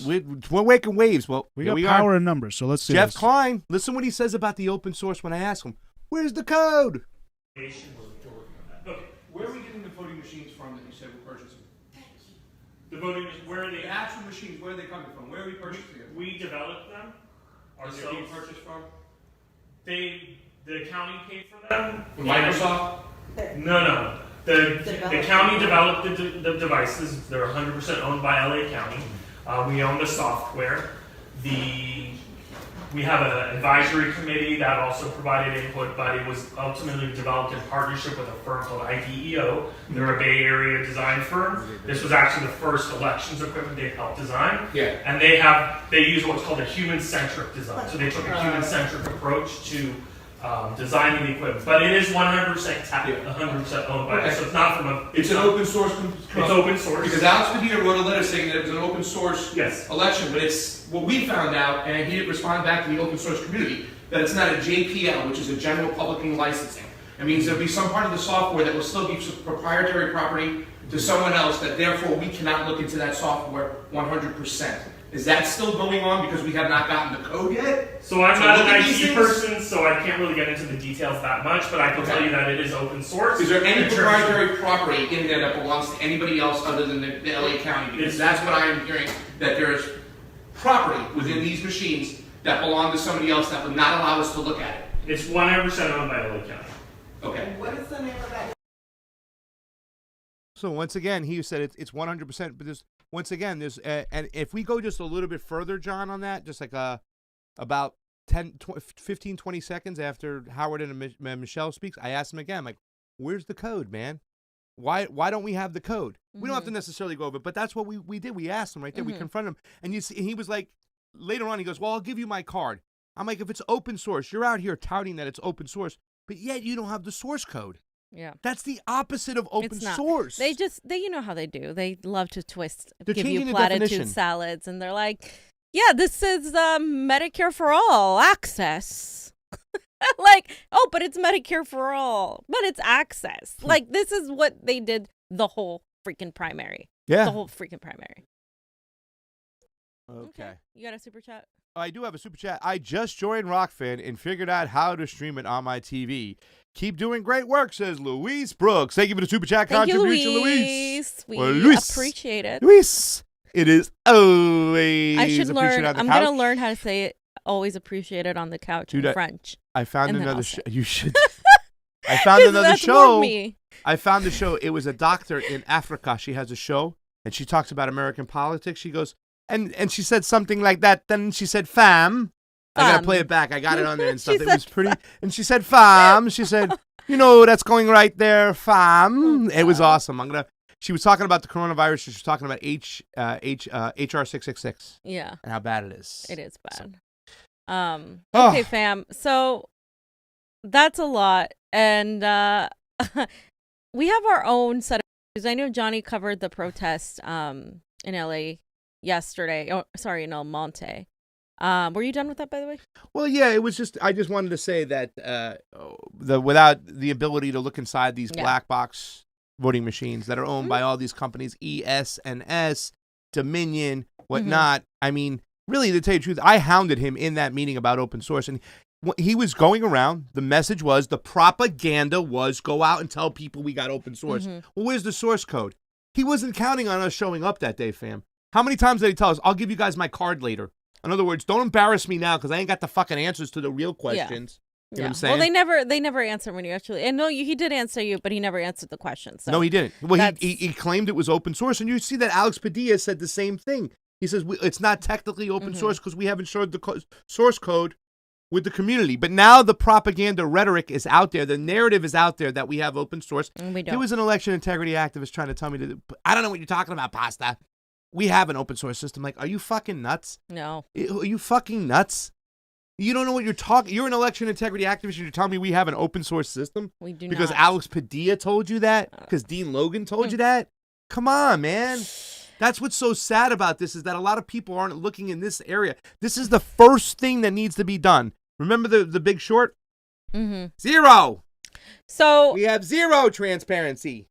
We're making waves. Well, we got power in numbers, so let's see. Jeff Klein, listen what he says about the open source when I ask him, where's the code? Okay, where are we getting the voting machines from that you said we're purchasing? The voting machines, where are they? The actual machines, where are they coming from? Where are we purchasing them? We developed them. Are they being purchased from? The county paid for them. From Microsoft? No. The county developed the devices. They're 100% owned by LA County. We own the software. We have an advisory committee that also provided input, but it was ultimately developed in partnership with a firm called IDEO. They're a Bay Area design firm. This was actually the first elections equipment they've helped design. Yeah. And they use what's called a human-centric design. So they took a human-centric approach to designing the equipment, but it is 100% 100% owned by us. So it's not from a. It's an open source. It's open source because Alex Padilla wrote a letter saying that it was an open source election, but it's what we found out, and he didn't respond back to the open source community that it's not a JPL, which is a general public licensing. It means there'll be some part of the software that will still be proprietary property to someone else. That therefore we cannot look into that software 100%. Is that still going on because we have not gotten the code yet? So I'm not an IT person, so I can't really get into the details that much, but I can tell you that it is open source. Is there any proprietary property in there that belongs to anybody else other than the LA County? Because that's what I am hearing, that there is property within these machines that belong to somebody else that would not allow us to look at it. It's 100% owned by LA County. Okay. What is the name of that? So once again, he said it's 100%, but there's and if we go just a little bit further, John, on that, just like about 15, 20 seconds after Howard and Michelle speaks, I asked him again, I'm like, where's the code, man? Why don't we have the code? We don't have to necessarily go over it, but that's what we did. We asked him right there. We confronted him, and he was like, later on, he goes, well, I'll give you my card. I'm like, if it's open source, you're out here touting that it's open source, but yet you don't have the source code. Yeah. That's the opposite of open source. They you know how they do. They love to twist, They're give changing you the platitude definition. salads, and they're like, yeah, this is Medicare for all access. Like, oh, but it's Medicare for all, but it's access. Like, this is what they did the whole freaking primary. Yeah. The whole freaking primary. Okay. You got a super chat? I do have a super chat. I just joined ROKFIN and figured out how to stream it on my TV. Keep doing great work, says Luis Brooks. Thank you for the super chat contribution, Luis. We Luis. appreciate it. Luis, it is always I should learn. on the I'm couch. going to learn how to say it. Always appreciated on the couch in French. I found And then another I'll show. say- You should. I found another That's show. more me. I found the show. It was a doctor in Africa. She has a show, and she talks about American politics. She goes, and she said something like that. Then she said, fam. I got to play it back. I got it on there and stuff. It was pretty. And she said, fam. She said, you know, that's going right there, fam. It was awesome. She was talking about the coronavirus. She was talking about HR 666. Yeah. And how bad it is. It is bad. Okay, fam. So that's a lot. And we have our own set of issues. I know Johnny covered the protest in LA yesterday. Oh, sorry, in El Monte. Were you done with that, by the way? Well, yeah, it was just, I just wanted to say that without the ability to look inside these black box voting machines that are owned by all these companies, ES&S, Dominion, whatnot, I mean, really, to tell you the truth, I hounded him in that meeting about open source, and he was going around, the message was, the propaganda was, go out and tell people we got open source. Well, where's the source code? He wasn't counting on us showing up that day, fam. How many times did he tell us, I'll give you guys my card later? In other words, don't embarrass me now because I ain't got the fucking answers to the real questions. You know what I'm saying? Well, they never answer when you actually. And no, he did answer you, but he never answered the question. So no, he didn't. Well, he claimed it was open source, and you see that Alex Padilla said the same thing. He says it's not technically open source because we haven't showed the source code. with the community. But now the propaganda rhetoric is out there. The narrative is out there that we have open source. And we don't. There was an election integrity activist trying to tell me I don't know what you're talking about, Pasta. We have an open source system. Like, are you fucking nuts? No. Are you fucking nuts? You don't know what you're talking. You're an election integrity activist and you're telling me we have an open source system? We do because not. Alex Padilla told you that? Because Dean Logan told you that? Come on, man. That's what's so sad about this is that a lot of people aren't looking in this area. This is the first thing that needs to be done. Remember the Big Short? Mm-hmm. Zero. So we have zero transparency.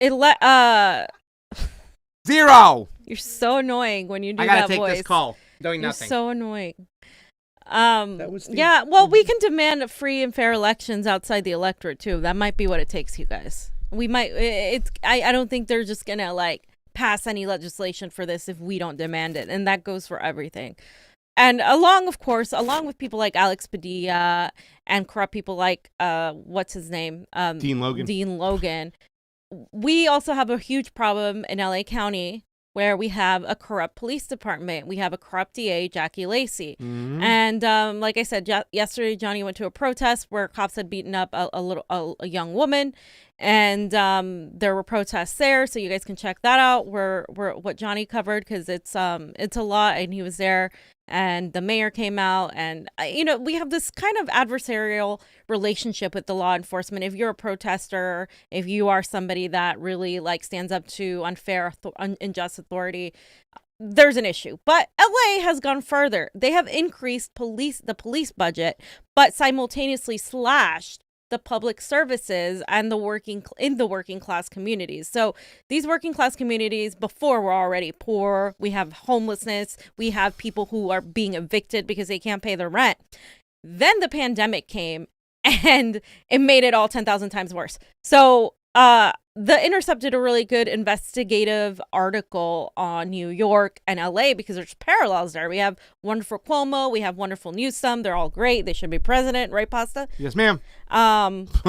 You're Zero. so annoying when you do that voice. I gotta take this call. Doing nothing. You're so annoying. Yeah, well, we can demand free and fair elections outside the electorate too. That might be what it takes, you guys. We might. I don't think they're just gonna like pass any legislation for this if we don't demand it, and that goes for everything. And along with people like Alex Padilla and corrupt people like what's his name, Dean Logan. We also have a huge problem in LA County where we have a corrupt police department. We have a corrupt DA, Jackie Lacey. Mm-hmm. And like I said, yesterday, Johnny went to a protest where cops had beaten up a young woman. And there were protests there. So you guys can check that out, what Johnny covered, because it's a lot. And he was there. And the mayor came out, and we have this kind of adversarial relationship with the law enforcement. If you're a protester, if you are somebody that really like stands up to unfair, unjust authority, there's an issue. But LA has gone further. They have increased the police budget, but simultaneously slashed the public services and the working class communities. So these working class communities before were already poor. We have homelessness. We have people who are being evicted because they can't pay their rent. Then the pandemic came and it made it all 10,000 times worse. So The Intercept did a really good investigative article on New York and LA because there's parallels there. We have wonderful Cuomo, we have wonderful Newsom. They're all great. They should be president, right, Pasta? Yes, ma'am. And Two of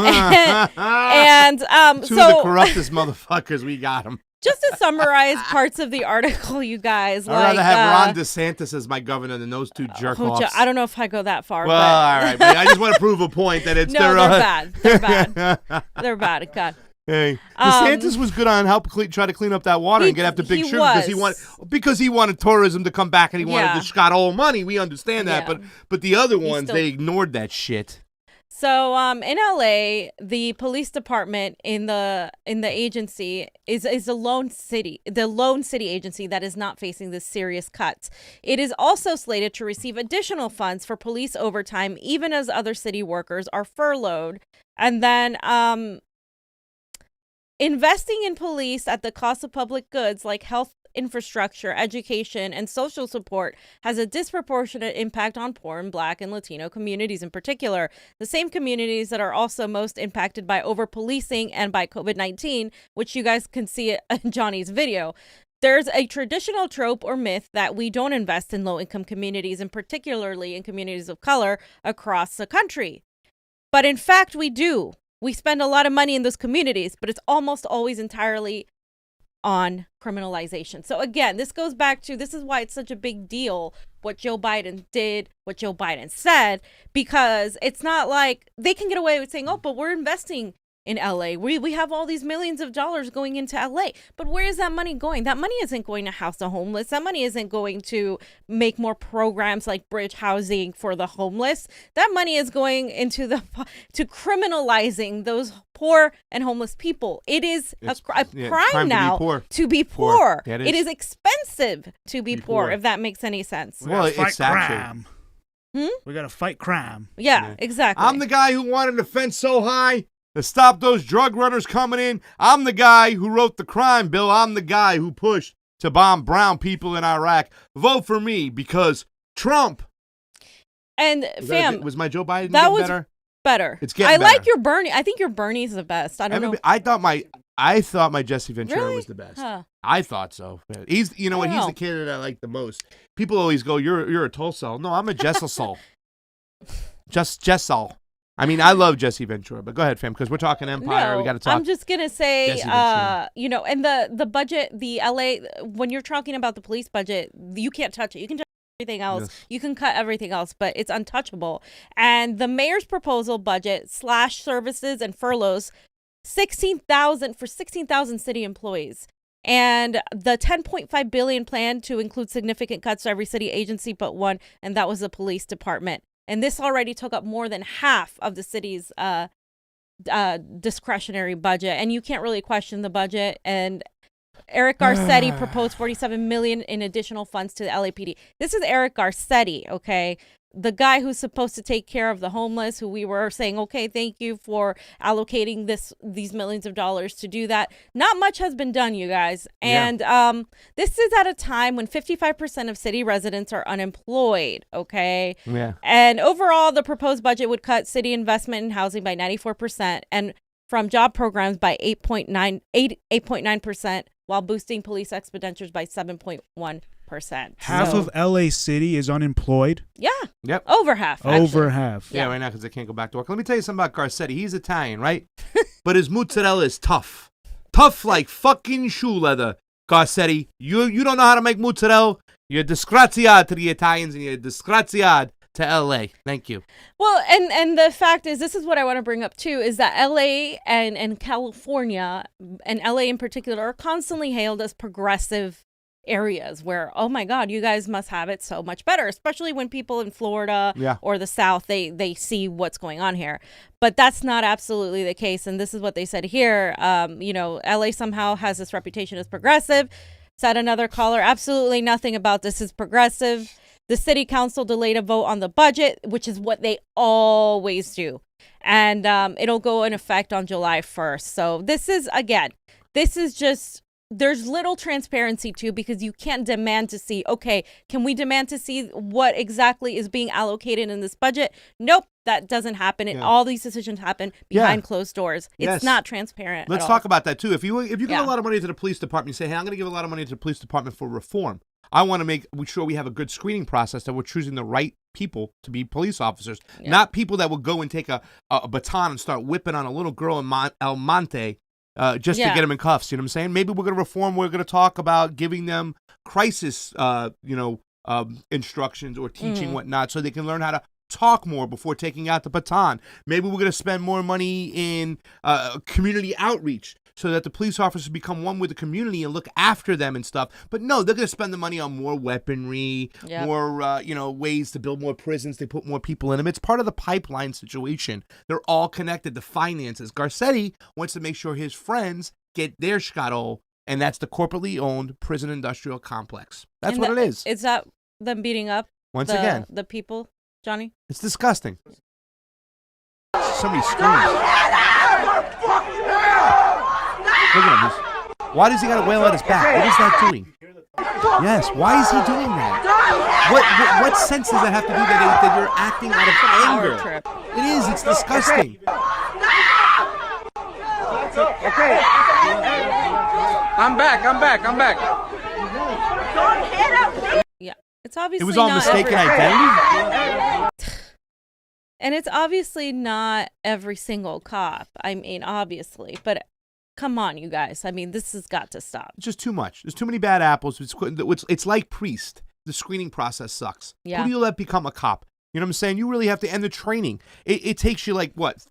the corruptest motherfuckers, we got them. Just to summarize parts of the article, you guys. I'd rather have Ron DeSantis as my governor than those two jerk-offs. I don't know if I go that far. Well, all right. But I just want to prove a point that it's... No, they're bad. They're bad. They're bad. God. Hey, DeSantis was good on try to clean up that water and get after Big Sugar because he wanted tourism to come back and he wanted to scot all money. We understand that, but the other ones they ignored that shit. So in LA, the police department in the agency is a lone city agency that is not facing the serious cuts. It is also slated to receive additional funds for police overtime, even as other city workers are furloughed, and then investing in police at the cost of public goods like health infrastructure, education, and social support has a disproportionate impact on poor and Black and Latino communities in particular, the same communities that are also most impacted by over-policing and by COVID-19, which you guys can see in Johnny's video. There's a traditional trope or myth that we don't invest in low-income communities, and particularly in communities of color across the country. But in fact, we do. We spend a lot of money in those communities, but it's almost always entirely on criminalization. So again, this goes back to, this is why it's such a big deal what Joe Biden did, what Joe Biden said, because it's not like they can get away with saying, oh, but we're investing in LA. We have all these millions of dollars going into LA. But where is that money going? That money isn't going to house the homeless. That money isn't going to make more programs like bridge housing for the homeless. That money is going into to criminalizing those poor and homeless people. It is a crime now to be poor. It is expensive to be poor, if that makes any sense. Well, it's crime. We got to fight crime. Yeah, exactly. I'm the guy who wanted the fence so high to stop those drug runners coming in. I'm the guy who wrote the crime bill. I'm the guy who pushed to bomb brown people in Iraq. Vote for me because Trump. And was my Joe Biden better? It's getting better. I like your Bernie. I think your Bernie's the best. I don't know. I thought my Jesse Ventura was the best. Huh. I thought so. He's he's the candidate I like the most. People always go, "You're a Tulsa." No, I'm a Jessel. Jessel. I mean, I love Jesse Ventura, but go ahead, fam, because we're talking Empire. No, we got to talk. I'm just going to say, and the budget, the LA, when you're talking about the police budget, you can't touch it. You can everything else. Yes. You can cut everything else, but it's untouchable. And the mayor's proposal budget slash services and furloughs, 16,000 for 16,000 city employees. And the 10.5 billion plan to include significant cuts to every city agency but one, and that was the police department. And this already took up more than half of the city's discretionary budget, and you can't really question the budget. And Eric Garcetti proposed $47 million in additional funds to the LAPD. This is Eric Garcetti, okay? The guy who's supposed to take care of the homeless, who we were saying, okay, thank you for allocating these millions of dollars to do that. Not much has been done, you guys. And this is at a time when 55% of city residents are unemployed, okay? Yeah. And overall, the proposed budget would cut city investment in housing by 94% and from job programs by 8.9%, while boosting police expenditures by 7.1%. Half of LA City is unemployed. Yeah. Yep. Over half. Actually. Over half. Yeah, right now because they can't go back to work. Let me tell you something about Garcetti. He's Italian, right? But his mozzarella is tough. Tough like fucking shoe leather. Garcetti, you don't know how to make mozzarella. You're disgraziato to the Italians and you're disgraziato to LA. Thank you. Well, and the fact is, this is what I want to bring up too, is that LA and California, and LA in particular, are constantly hailed as progressive areas where, oh my God, you guys must have it so much better, especially when people in Florida or the South, they see what's going on here. But that's not absolutely the case. And this is what they said here. LA somehow has this reputation as progressive. Said another caller, absolutely nothing about this is progressive. The city council delayed a vote on the budget, which is what they always do. And it'll go in effect on July 1st. So this is just, there's little transparency too, because you can't demand to see, okay, can we demand to see what exactly is being allocated in this budget? Nope, that doesn't happen. All these decisions happen behind closed doors. It's not transparent. Let's talk about that too. If you give a lot of money to the police department, you say, hey, I'm going to give a lot of money to the police department for reform. I want to make sure we have a good screening process, that we're choosing the right people to be police officers, not people that will go and take a baton and start whipping on a little girl in El Monte just to get them in cuffs. You know what I'm saying? Maybe we're going to reform. We're going to talk about giving them crisis, instructions or teaching whatnot, so they can learn how to talk more before taking out the baton. Maybe we're going to spend more money in community outreach, so that the police officers become one with the community and look after them and stuff. But no, they're going to spend the money on more weaponry, more, ways to build more prisons. They put more people in them. It's part of the pipeline situation. They're all connected. The finances. Garcetti wants to make sure his friends get their scuttle, and that's the corporately owned prison industrial complex. That's what it is. Is that them beating up the people, Johnny? It's disgusting. Somebody screams. Look at him. Why does he got to wail at his back? What is that doing? Yes, why is he doing that? What sense does that have to do that you're acting out of anger? It is. It's disgusting. Okay. I'm back. Yeah, it's obviously it was all not mistaken identity. And it's obviously not every single cop. I mean, obviously, but come on, you guys. I mean, this has got to stop. It's just too much. There's too many bad apples. It's like Priest. The screening process sucks. Yeah. Who do you let become a cop? You know what I'm saying? You really have to end the training. It takes you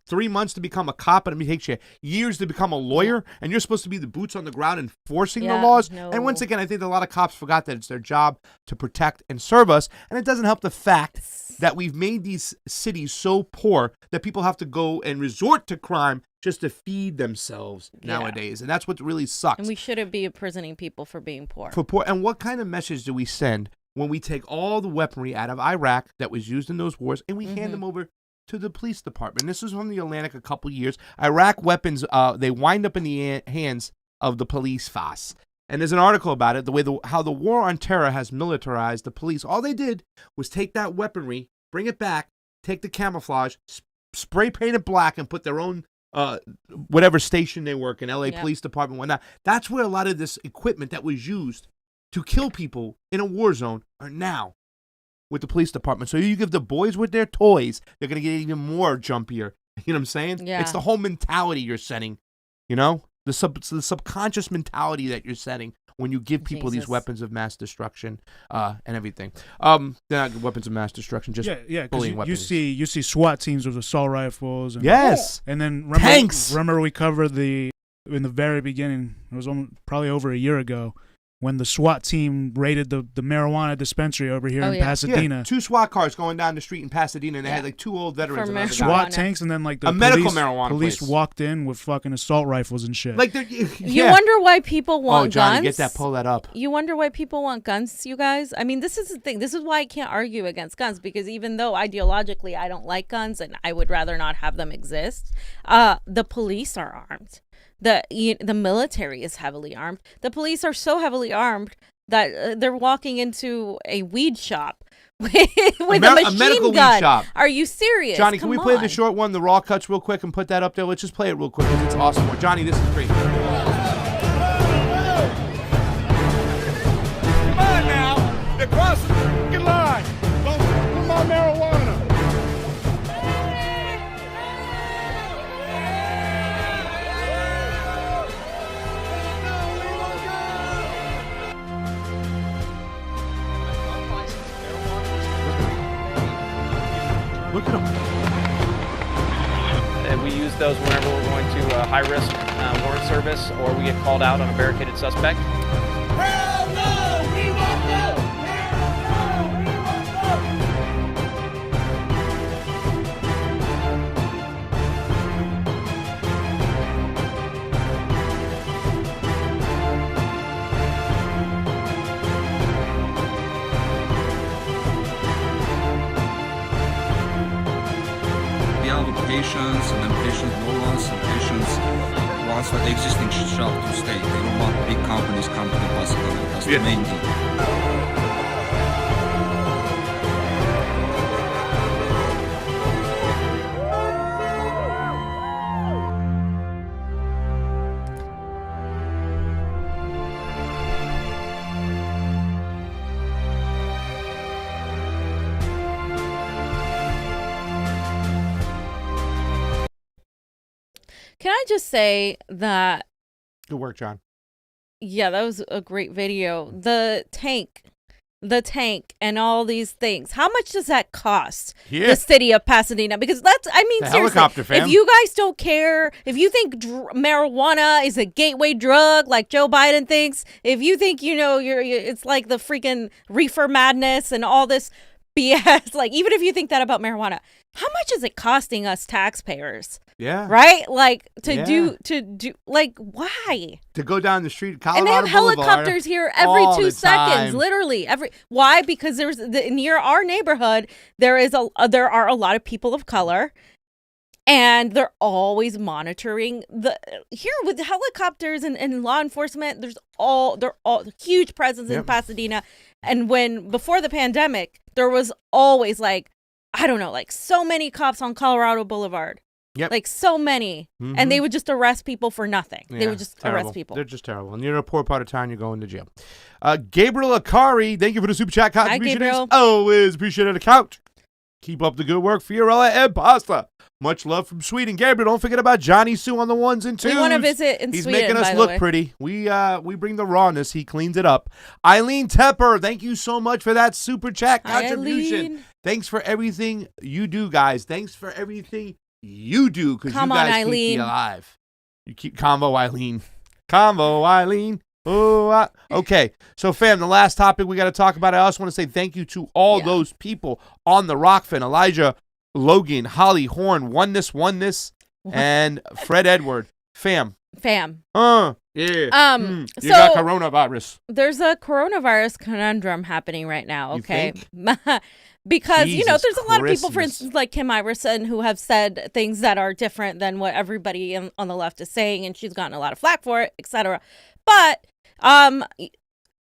3 months to become a cop, and it takes you years to become a lawyer, and you're supposed to be the boots on the ground enforcing the laws. No. And once again, I think a lot of cops forgot that it's their job to protect and serve us, and it doesn't help the fact that we've made these cities so poor that people have to go and resort to crime just to feed themselves nowadays. And that's what really sucks. And we shouldn't be imprisoning people for being poor. And what kind of message do we send when we take all the weaponry out of Iraq that was used in those wars and we hand them over to the police department? This was from the Atlantic a couple years. Iraq weapons, they wind up in the hands of the police force. And there's an article about it, how the war on terror has militarized the police. All they did was take that weaponry, bring it back, take the camouflage, spray paint it black, and put their own whatever station they work in, LA Police Department, whatnot. That's where a lot of this equipment that was used to kill people in a war zone are now with the police department. So you give the boys with their toys, they're going to get even more jumpier. You know what I'm saying? Yeah. It's the whole mentality you're setting, the subconscious mentality that you're setting when you give people these Jesus. weapons of mass destruction and everything. They're not weapons of mass destruction, just bullying weapons. You see SWAT teams with assault rifles. And, Yes. And then Tanks. Remember we covered in the very beginning. It was probably over a year ago when the SWAT team raided the marijuana dispensary over here in Pasadena. Yeah, 2 SWAT cars going down the street in Pasadena, and they had like 2 old veterans. For and SWAT tanks, and then like the medical marijuana police place. walked in with fucking assault rifles and shit. Like You wonder why people want Johnny, guns? pull that up. You wonder why people want guns, you guys? I mean, this is the thing. This is why I can't argue against guns, because even though ideologically I don't like guns and I would rather not have them exist, the police are armed. The military is heavily armed. The police are so heavily armed that they're walking into a weed shop with a machine medical gun. weed shop. Are you serious? Johnny, Come can we play on. the short one, the raw cuts, real quick, and put that up there? Let's just play it real quick because it's awesome. Johnny, this is great. Come on now. They're crossing the line. Don't put my marijuana. Look at him. We use those whenever we're going to high-risk warrant service or we get called out on a barricaded suspect. Hell no! We won't go! Hell no! We won't go! We have patients and then patients no loans and patients wants for the existing shop to stay. They don't want big companies come to the Pasadena. That's the main thing. Can I just say that? Good work, John. Yeah, that was a great video. The tank, and all these things. How much does that cost the city of Pasadena? Because seriously, helicopter, fam. if you guys don't care, if you think marijuana is a gateway drug like Joe Biden thinks, if you think, it's like the freaking reefer madness and all this BS, like even if you think that about marijuana, how much is it costing us taxpayers? Yeah. Right? Like to do like why? To go down the street, Colorado And they have Boulevard helicopters here every all 2 the seconds, time. literally. Why? Because near our neighborhood there are a lot of people of color, and they're always monitoring here with helicopters and law enforcement. They're all huge presence in Pasadena, and before the pandemic, there was always so many cops on Colorado Boulevard. Yep. Like so many. And they would just arrest people for nothing. Yeah, they would just terrible. arrest people. They're just terrible. And you're in a poor part of town, you're going to jail. Gabriel Akari, thank you for the super chat contribution. Gabriel. Always appreciate it. Account. Keep up the good work, Fiorella and Pasta. Much love from Sweden. Gabriel, don't forget about Johnny Sue on the ones and twos. We want to visit in He's Sweden, making us by the look way. pretty. We bring the rawness. He cleans it up. Eileen Tepper, thank you so much for that super chat contribution. Eileen. Thanks for everything you do, guys. Thanks for everything you do, because you Come on, guys keep Eileen. me alive. You keep CONVO, Eileen. CONVO, Eileen. Oh, okay. So, fam, the last topic we got to talk about, I also want to say thank you to all those people on the ROKFIN. Elijah, Logan, Holly, Horn, Oneness, and Fred Edward. Fam. Yeah. You So got coronavirus. There's a coronavirus conundrum happening right now, You okay? think? Because, Jesus there's a lot of people, for Christmas. instance, like Kim Iverson, who have said things that are different than what everybody on the left is saying, and she's gotten a lot of flack for it, etc. But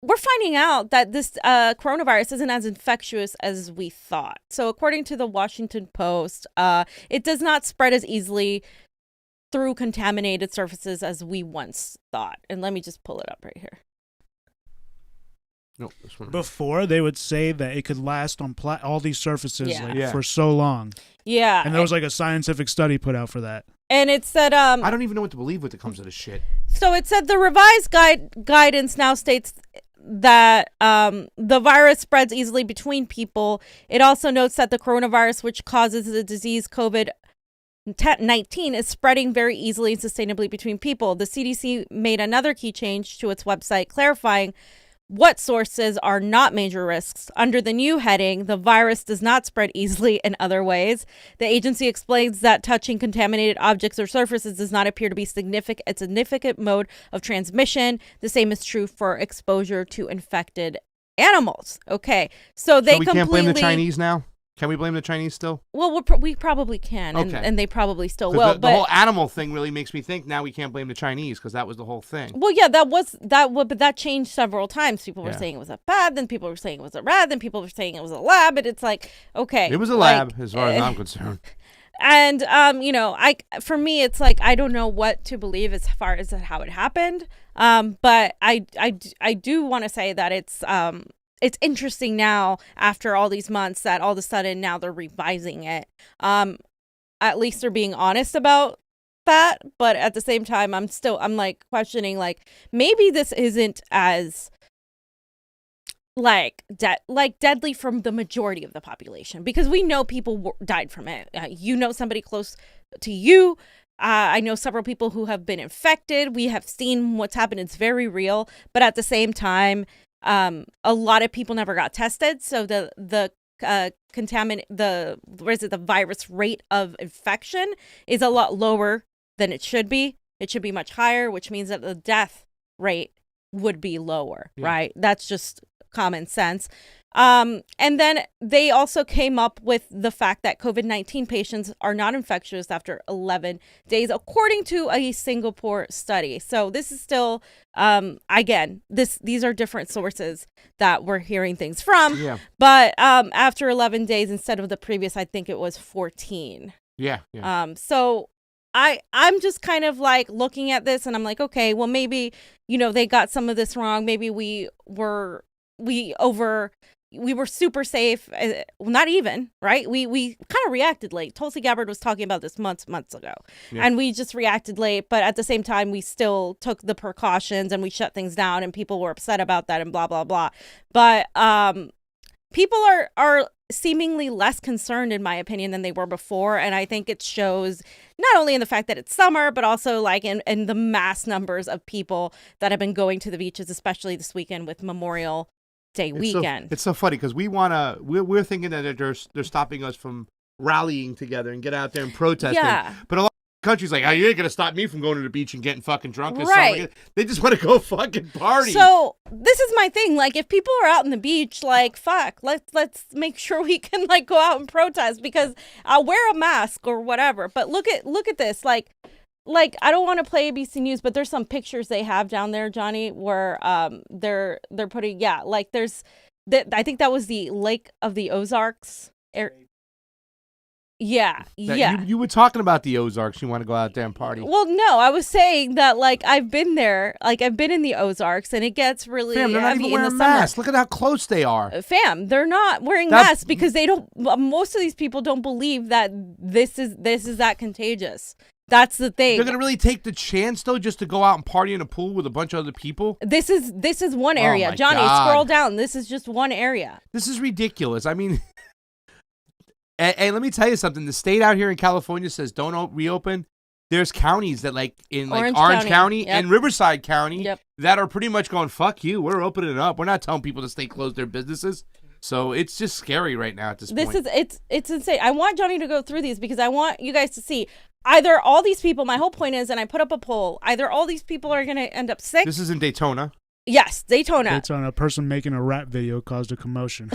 we're finding out that this coronavirus isn't as infectious as we thought. So according to the Washington Post, it does not spread as easily through contaminated surfaces as we once thought. And let me just pull it up right here. No, this one. Before, they would say that it could last on all these surfaces Yeah. for so long. Yeah. And there was a scientific study put out for that. And it said I don't even know what to believe when it comes to this shit. So it said the revised guidance now states that the virus spreads easily between people. It also notes that the coronavirus, which causes the disease COVID-19, is spreading very easily and sustainably between people. The CDC made another key change to its website, clarifying what sources are not major risks. Under the new heading, the virus does not spread easily in other ways. The agency explains that touching contaminated objects or surfaces does not appear to be a significant mode of transmission. The same is true for exposure to infected animals. Okay, so we can't blame the Chinese now? Can we blame the Chinese still? Well, we probably can, and they probably still 'Cause will. The whole animal thing really makes me think now we can't blame the Chinese because that was the whole thing. Well, yeah, but that changed several times. People were saying it was a bad, then people were saying it was a rat, then people were saying it was a lab, and it's like, okay. It was a lab, as far as I'm concerned. And for me, it's like I don't know what to believe as far as how it happened. But I do want to say that it's interesting now after all these months that all of a sudden now they're revising it. At least they're being honest about that. But at the same time, I'm like questioning, like, maybe this isn't as deadly from the majority of the population, because we know people died from it. Somebody close to you. I know several people who have been infected. We have seen what's happened. It's very real. But at the same time, a lot of people never got tested, so the virus rate of infection is a lot lower than it should be. It should be much higher, which means that the death rate would be lower, right? That's just common sense. And then they also came up with the fact that COVID-19 patients are not infectious after 11 days, according to a Singapore study. So this is still, again, these are different sources that we're hearing things from. Yeah. But after 11 days instead of the previous, I think it was 14. Yeah. So I'm just kind of like looking at this and I'm like, okay, well, maybe, they got some of this wrong. Maybe we were super safe. Not even, right? We kind of reacted late. Tulsi Gabbard was talking about this months ago. Yeah. And we just reacted late. But at the same time, we still took the precautions and we shut things down and people were upset about that and blah, blah, blah. But people are seemingly less concerned, in my opinion, than they were before. And I think it shows not only in the fact that it's summer, but also like in the mass numbers of people that have been going to the beaches, especially this weekend with Memorial Day weekend. It's so funny because we're thinking that they're stopping us from rallying together and get out there and protesting. Yeah. But a lot of countries like, oh, you ain't gonna stop me from going to the beach and getting fucking drunk this right. summer. They just want to go fucking party. So this is my thing. Like, if people are out on the beach, like, fuck, let's make sure we can like go out and protest, because I'll wear a mask or whatever. But look at this. Like I don't want to play ABC News, but there's some pictures they have down there, Johnny, where they're putting there's I think that was the Lake of the Ozarks. Yeah. You were talking about the Ozarks. You want to go out there and party? Well, no, I was saying that like I've been there, like I've been in the Ozarks, and it gets really Fam, they're not heavy even in the wearing summer. masks. Look at how close they are. Fam, they're not wearing masks because they don't. Most of these people don't believe that this is that contagious. That's the thing. They're gonna really take the chance though, just to go out and party in a pool with a bunch of other people. This is one area, oh my Johnny. God. Scroll down. This is just one area. This is ridiculous. I mean, and let me tell you something. The state out here in California says don't reopen. There's counties that like in like Orange County yep. and Riverside County yep. that are pretty much going, fuck you. We're opening it up. We're not telling people to stay closed their businesses. So it's just scary right now at this point. It's insane. I want Johnny to go through these because I want you guys to see either all these people. My whole point is, and I put up a poll, either all these people are going to end up sick. This is in Daytona. Yes, Daytona. A person making a rap video caused a commotion.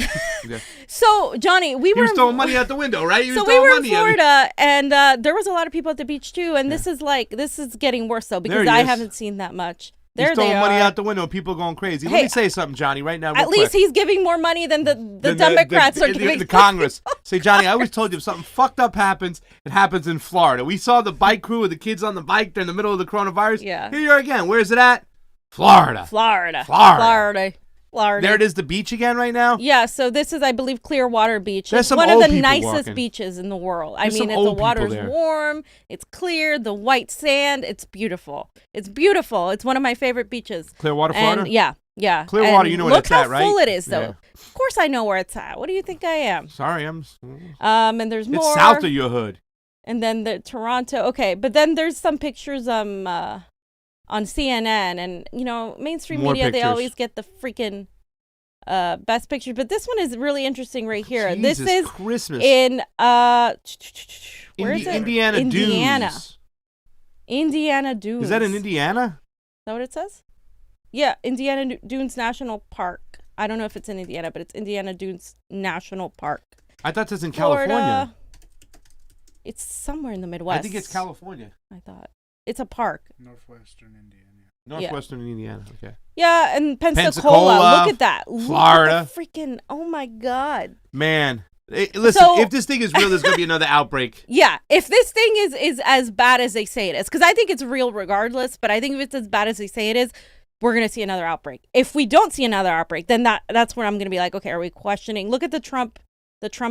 Yeah. So, Johnny, we were throwing money out the window, right? So we were in Florida, and there was a lot of people at the beach too. And this is getting worse though, because I haven't seen that much. He's throwing money out the window and people are going crazy. Let me say something, Johnny, right now. At least he's giving more money than the Democrats are giving. The Congress. Say, Johnny, I always told you if something fucked up happens, it happens in Florida. We saw the bike crew with the kids on the bike. They're in the middle of the coronavirus. Yeah. Here you are again. Where is it at? Florida. Florida. There it is, the beach again right now? Yeah, so this is, I believe, Clearwater Beach. There's It's some one of old the people nicest walking. beaches in the world. There's I mean, some the old people water's there. warm, it's clear, the white sand, it's beautiful. It's beautiful. It's one of my favorite beaches. Clearwater, Florida? And yeah. Clearwater, And you know where look it's at, right? Look how full it is, though. Yeah. Of course I know where it's at. What do you think I am? Sorry, I'm... And there's more. It's south of your hood. And then the Toronto. Okay, but then there's some pictures on CNN, and mainstream More media, they pictures. always get the freaking best pictures. But this one is really interesting right here. Jesus this is Christmas. in where is it? Indiana Dunes. Indiana Dunes. Is that in Indiana? Is that what it says? Yeah, Indiana Dunes National Park. I don't know if it's in Indiana, but it's Indiana Dunes National Park. I thought that's in Florida. California. It's somewhere in the Midwest. I think it's California. I thought. It's a park. Northwestern Indiana. Northwestern Indiana. Okay. Yeah, and Pensacola. Pensacola, Look at that. Florida. Look at the freaking, oh my God. Man. Listen, So- if this thing is real, there's going to be another outbreak. Yeah, if this thing is as bad as they say it is, because I think it's real regardless, but I think if it's as bad as they say it is, we're going to see another outbreak. If we don't see another outbreak, then that's where I'm going to be like, okay, are we questioning? Look at the Trump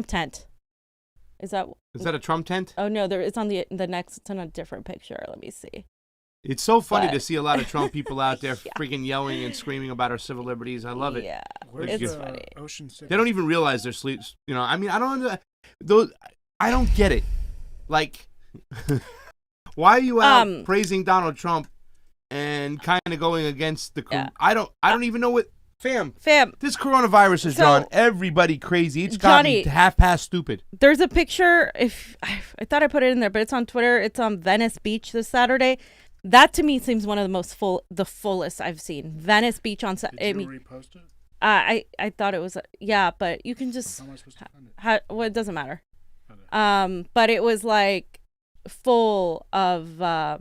tent. Is that a Trump tent? Oh no, it's on the next. It's on a different picture. Let me see. It's so funny But- to see a lot of Trump people out there Yeah. freaking yelling and screaming about our civil liberties. I love it. Yeah, Where's it's the funny. Ocean City? They don't even realize they're sleep. I mean, I don't get it. Like, why are you out praising Donald Trump and kind of going against the? Yeah. I don't even know what. Fam, this coronavirus has So- drawn everybody crazy. It's gotten Johnny- half past stupid. There's a picture. If I thought I put it in there, but it's on Twitter. It's on Venice Beach this Saturday. That to me seems one of the fullest I've seen. Venice Beach on Saturday. Did you repost it? I thought it was but you can just How am I supposed to find it? well, it doesn't matter. Okay. But it was like full of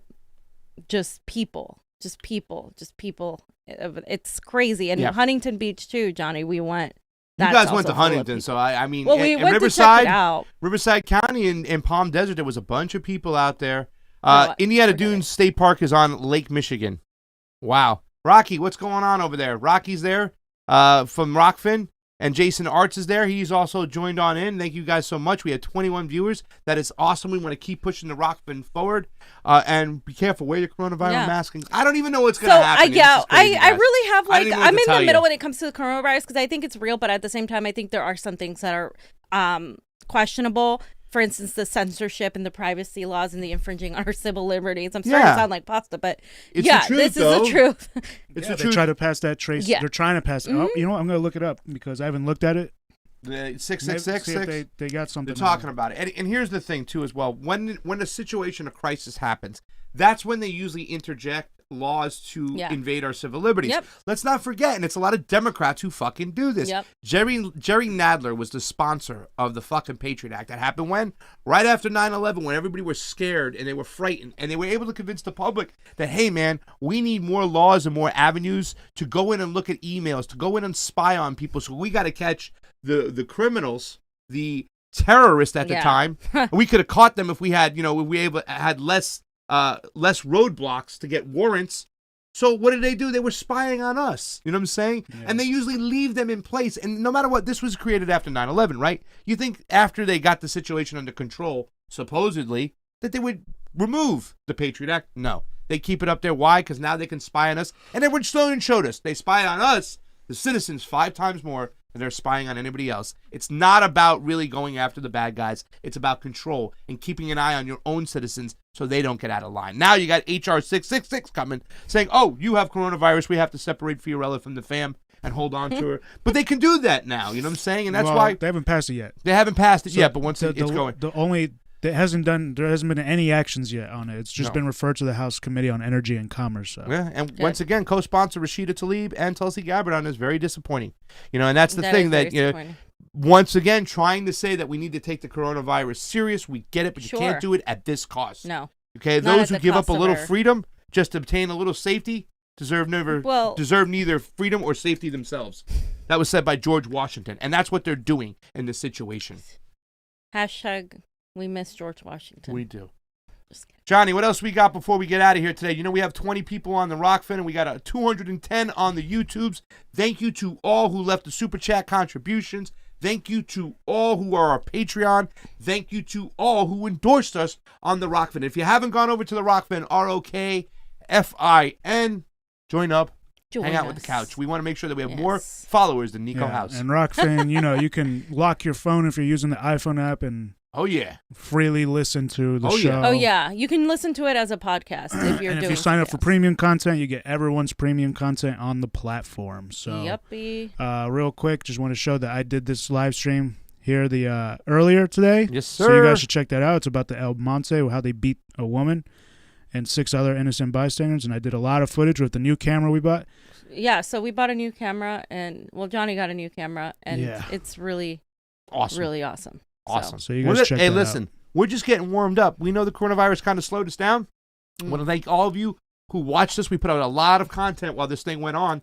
just people. It's crazy. And Yeah. Huntington Beach too, Johnny. We went. You That's guys went also to full of Huntington, people. so I mean, Well, we in went Riverside, to check it out. Riverside County in Palm Desert, there was a bunch of people out there. No, Indiana forget Dunes State Park is on Lake Michigan. Wow. Rocky, what's going on over there? Rocky's there from ROKFIN, and Jason Arts is there. He's also joined on in. Thank you guys so much. We had 21 viewers. That is awesome. We want to keep pushing the ROKFIN forward. And be careful. Wear your coronavirus Yeah. mask. I don't even know what's So going to happen. I really have I don't even know what I'm to in tell the you. middle when it comes to the coronavirus because I think it's real, but at the same time I think there are some things that are questionable. For instance, the censorship and the privacy laws and the infringing on our civil liberties. I'm starting Yeah. to sound like pasta, but It's yeah, the truth, this though. is the truth. It's Yeah, the they truth. try to pass that trace. Yeah. They're trying to pass it. Oh, you know what? I'm going to look it up because I haven't looked at it. The See 6666. if they got something. They're talking about it. And here's the thing, too, as well. When a situation, a crisis happens, that's when they usually interject laws to Yeah. invade our civil liberties. Yep. Let's not forget, and it's a lot of Democrats who fucking do this. Yep. Jerry Nadler was the sponsor of the fucking Patriot Act. That happened when? Right after 9/11, when everybody was scared and they were frightened, and they were able to convince the public that, hey, man, we need more laws and more avenues to go in and look at emails, to go in and spy on people. So we got to catch the criminals, the terrorists at the Yeah. time. We could have caught them if we had, if we had less roadblocks to get warrants. So what did they do? They were spying on us. You know what I'm saying? Yeah. And they usually leave them in place. And no matter what, this was created after 9/11, right? You think after they got the situation under control, supposedly, that they would remove the Patriot Act? No. They keep it up there. Why? Because now they can spy on us. And Edward Snowden showed us. They spy on us, the citizens, 5 times more than they're spying on anybody else. It's not about really going after the bad guys. It's about control and keeping an eye on your own citizens so they don't get out of line. Now you got HR 666 coming saying, oh, you have coronavirus. We have to separate Fiorella from the fam and hold on to her. But they can do that now. You know what I'm saying? And that's why they haven't passed it yet. they haven't passed it So yet. But once it's going. There hasn't been any actions yet on it. It's just No. been referred to the House Committee on Energy and Commerce. So. Yeah, and once again, co-sponsor Rashida Tlaib and Tulsi Gabbard on this. Very disappointing. And that's the That thing is that, very disappointing. once again, trying to say that we need to take the coronavirus serious. We get it, but Sure. you can't do it at this cost. No. Okay, Not those at who the give up cost a of little our- freedom just to obtain a little safety deserve neither freedom or safety themselves. That was said by George Washington, and that's what they're doing in this situation. Hashtag we miss George Washington. We do. Johnny, what else we got before we get out of here today? You know, we have 20 people on the ROKFIN, and we got 210 on the YouTubes. Thank you to all who left the Super Chat contributions. Thank you to all who are our Patreon. Thank you to all who endorsed us on the ROKFIN. If you haven't gone over to the ROKFIN, ROKFIN, join up. Hang out with the couch. We want to make sure that we have more followers than Nico House. And ROKFIN, you know, you can lock your phone if you're using the iPhone app and freely listen to the show. Oh yeah, you can listen to it as a podcast if you're and doing. if you sign up for premium content, you get everyone's premium content on the platform. So, real quick, just want to show that I did this live stream here earlier today. Yes, sir. So you guys should check that out. It's about the El Monte, how they beat a woman and 6 other innocent bystanders, and I did a lot of footage with the new camera we bought. Yeah, so we bought a new camera, and Johnny got a new camera, and it's really awesome. Really awesome. Awesome. So you guys check that out. Hey, listen, we're just getting warmed up. We know the coronavirus kind of slowed us down. I want to thank all of you who watched us. We put out a lot of content while this thing went on.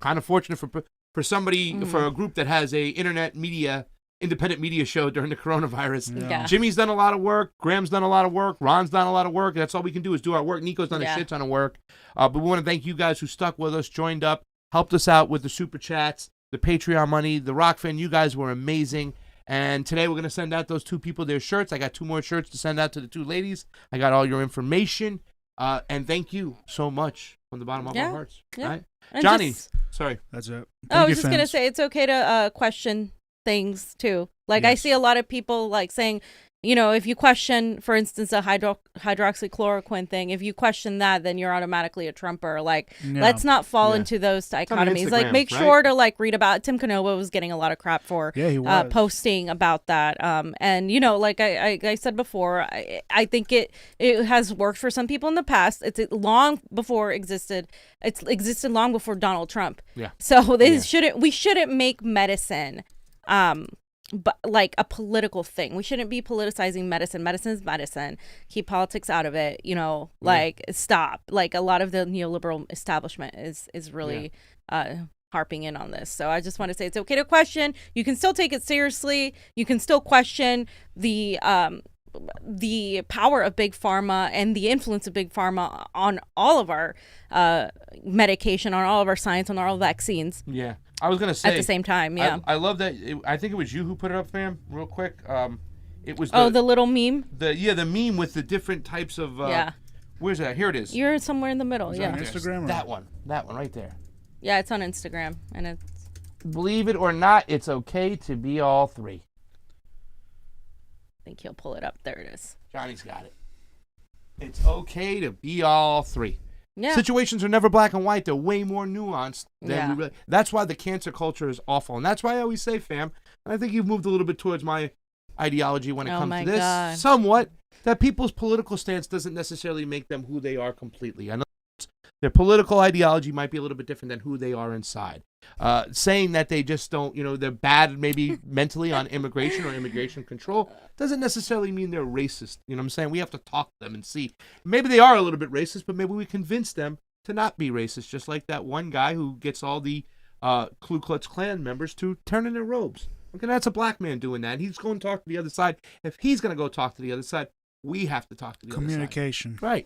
Kind of fortunate for somebody, for a group that has a independent media show during the coronavirus. Yeah. Jimmy's done a lot of work. Graham's done a lot of work. Ron's done a lot of work. That's all we can do is do our work. Nico's done a shit ton of work. But we want to thank you guys who stuck with us, joined up, helped us out with the Super Chats, the Patreon money, the ROKFIN. You guys were amazing. And today we're going to send out those 2 people their shirts. I got 2 more shirts to send out to the 2 ladies. I got all your information. And thank you so much from the bottom of our hearts. Yeah. Right? And Johnny, sorry. That's it. I was just going to say, it's okay to question things too. Like I see a lot of people like saying, you know, if you question, for instance, a hydroxychloroquine thing, if you question that, then you're automatically a Trumper. Like, let's not fall into those dichotomies. Like, make sure to like read about. Tim Canova was getting a lot of crap for posting about that. And you know, like I said before, I think it has worked for some people in the past. It's long before existed. It's existed long before Donald Trump. Yeah. So we shouldn't make medicine but like a political thing. We shouldn't be politicizing medicine. Medicine is medicine. Keep politics out of it. You know, like stop. Like a lot of the neoliberal establishment is really harping in on this. So I just want to say it's okay to question. You can still take it seriously. You can still question the power of big pharma and the influence of big pharma on all of our medication, on all of our science, on all vaccines. Yeah. I was going to say. At the same time, I love that. I think it was you who put it up, fam, real quick. It was the little meme? The meme with the different types of. Where's that? Here it is. You're somewhere in the middle. Is yeah. On Instagram? Or? That one right there. Yeah, it's on Instagram. And it's. Believe it or not, it's okay to be all 3. I think he'll pull it up. There it is. Johnny's got it. It's okay to be all 3. Yeah. Situations are never black and white. They're way more nuanced than we really. That's why the cancer culture is awful, and that's why I always say, fam. And I think you've moved a little bit towards my ideology when it comes to this. God. Somewhat that people's political stance doesn't necessarily make them who they are completely. I know their political ideology might be a little bit different than who they are inside. Saying that they just don't, they're bad maybe mentally on immigration or immigration control doesn't necessarily mean they're racist. You know what I'm saying? We have to talk to them and see. Maybe they are a little bit racist, but maybe we convince them to not be racist, just like that one guy who gets all the Ku Klux Klan members to turn in their robes. Okay, that's a black man doing that. He's going to talk to the other side. If he's going to go talk to the other side, we have to talk to the other side. Communication. Right.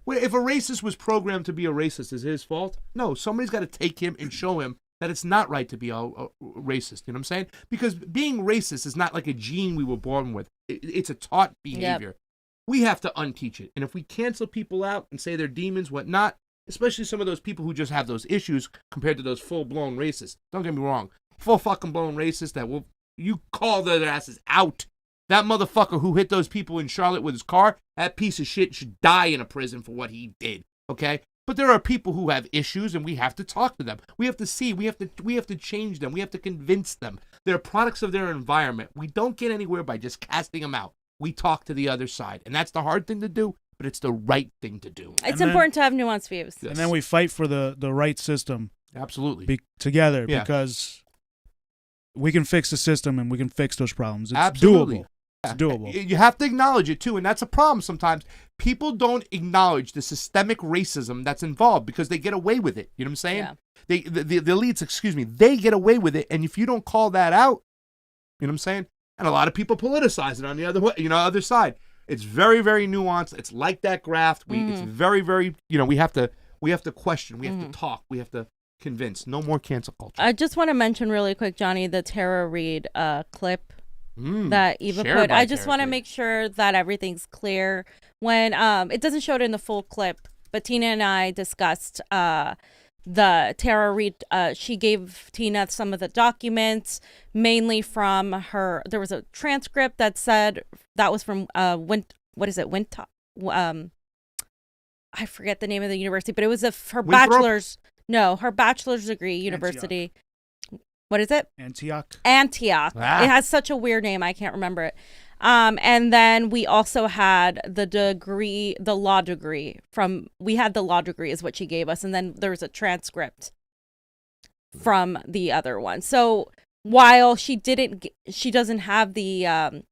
Well, if a racist was programmed to be a racist, is it his fault? No, somebody's got to take him and show him that it's not right to be a racist. You know what I'm saying? Because being racist is not like a gene we were born with. It's a taught behavior. Yep. We have to unteach it. And if we cancel people out and say they're demons, whatnot, especially some of those people who just have those issues compared to those full-blown racists. Don't get me wrong. Full fucking blown racists that will, you call their asses out. That motherfucker who hit those people in Charlotte with his car, that piece of shit should die in a prison for what he did. Okay? But there are people who have issues, and we have to talk to them. We have to see. We have to change them. We have to convince them. They're products of their environment. We don't get anywhere by just casting them out. We talk to the other side, and that's the hard thing to do, but it's the right thing to do. It's important to have nuanced views. Yes. And then we fight for the right system. Absolutely. Together, because we can fix the system, and we can fix those problems. It's Absolutely. Doable. It's doable. You have to acknowledge it, too, and that's a problem sometimes. People don't acknowledge the systemic racism that's involved because they get away with it. You know what I'm saying? Yeah. The elites, they get away with it, and if you don't call that out, you know what I'm saying? And a lot of people politicize it on the other way, other side. It's very, very nuanced. It's like that graft. It's very, very, we have to question. We have to talk. We have to convince. No more cancel culture. I just want to mention really quick, Johnny, the Tara Reid clip that Eva put. I just want to make sure that everything's clear. When it doesn't show it in the full clip, but Tina and I discussed the Tara Reid. She gave Tina some of the documents, mainly from her. There was a transcript that said that was from I forget the name of the university, but it was her bachelor's. No, her bachelor's degree university. What is it? Antioch. It has such a weird name. I can't remember it. And then we also had the law degree is what she gave us. And then there's a transcript from the other one. So while she doesn't have the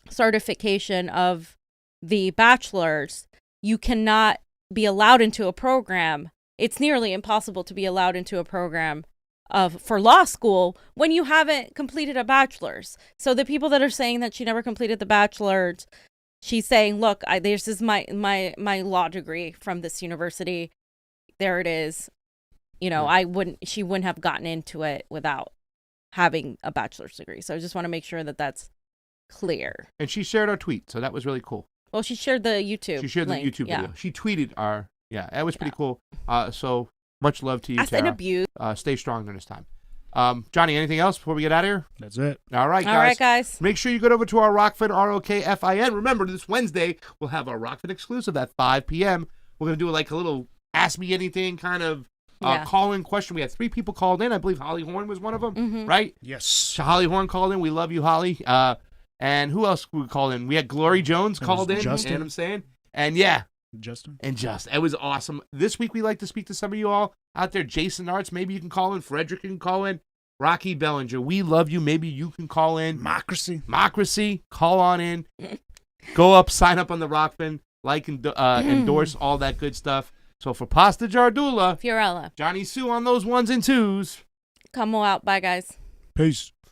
certification of the bachelor's, you cannot be allowed into a program. It's nearly impossible to be allowed into a program for law school when you haven't completed a bachelor's. So the people that are saying that she never completed the bachelor's, she's saying, look, this is my law degree from this university. There it is. She wouldn't have gotten into it without having a bachelor's degree. So I just want to make sure that that's clear. And she shared our tweet, so that was really cool. Well, she shared the YouTube link. The YouTube video. She tweeted that was pretty cool. So much love to you, Tara. An abuse. Stay strong during this time. Johnny, anything else before we get out of here? That's it. All right, guys. Make sure you go over to our ROKFIN, ROKFIN. Remember, this Wednesday, we'll have our ROKFIN exclusive at 5 p.m. We're going to do like a little Ask Me Anything kind of call-in question. We had 3 people called in. I believe Holly Horn was one of them, right? Yes. So Holly Horn called in. We love you, Holly. And who else we called in? We had Glory Jones called in. Justin. You know what I'm saying? And Justin. It was awesome. This week we like to speak to some of you all out there. Jason Arts, maybe you can call in. Frederick can call in. Rocky Bellinger, we love you. Maybe you can call in. Mocracy, call on in. Go up, sign up on the ROKFIN, endorse, all that good stuff. So for Pasta Jardula, Fiorella, Johnny Sue on those 1s and 2s. Come out. Bye, guys. Peace.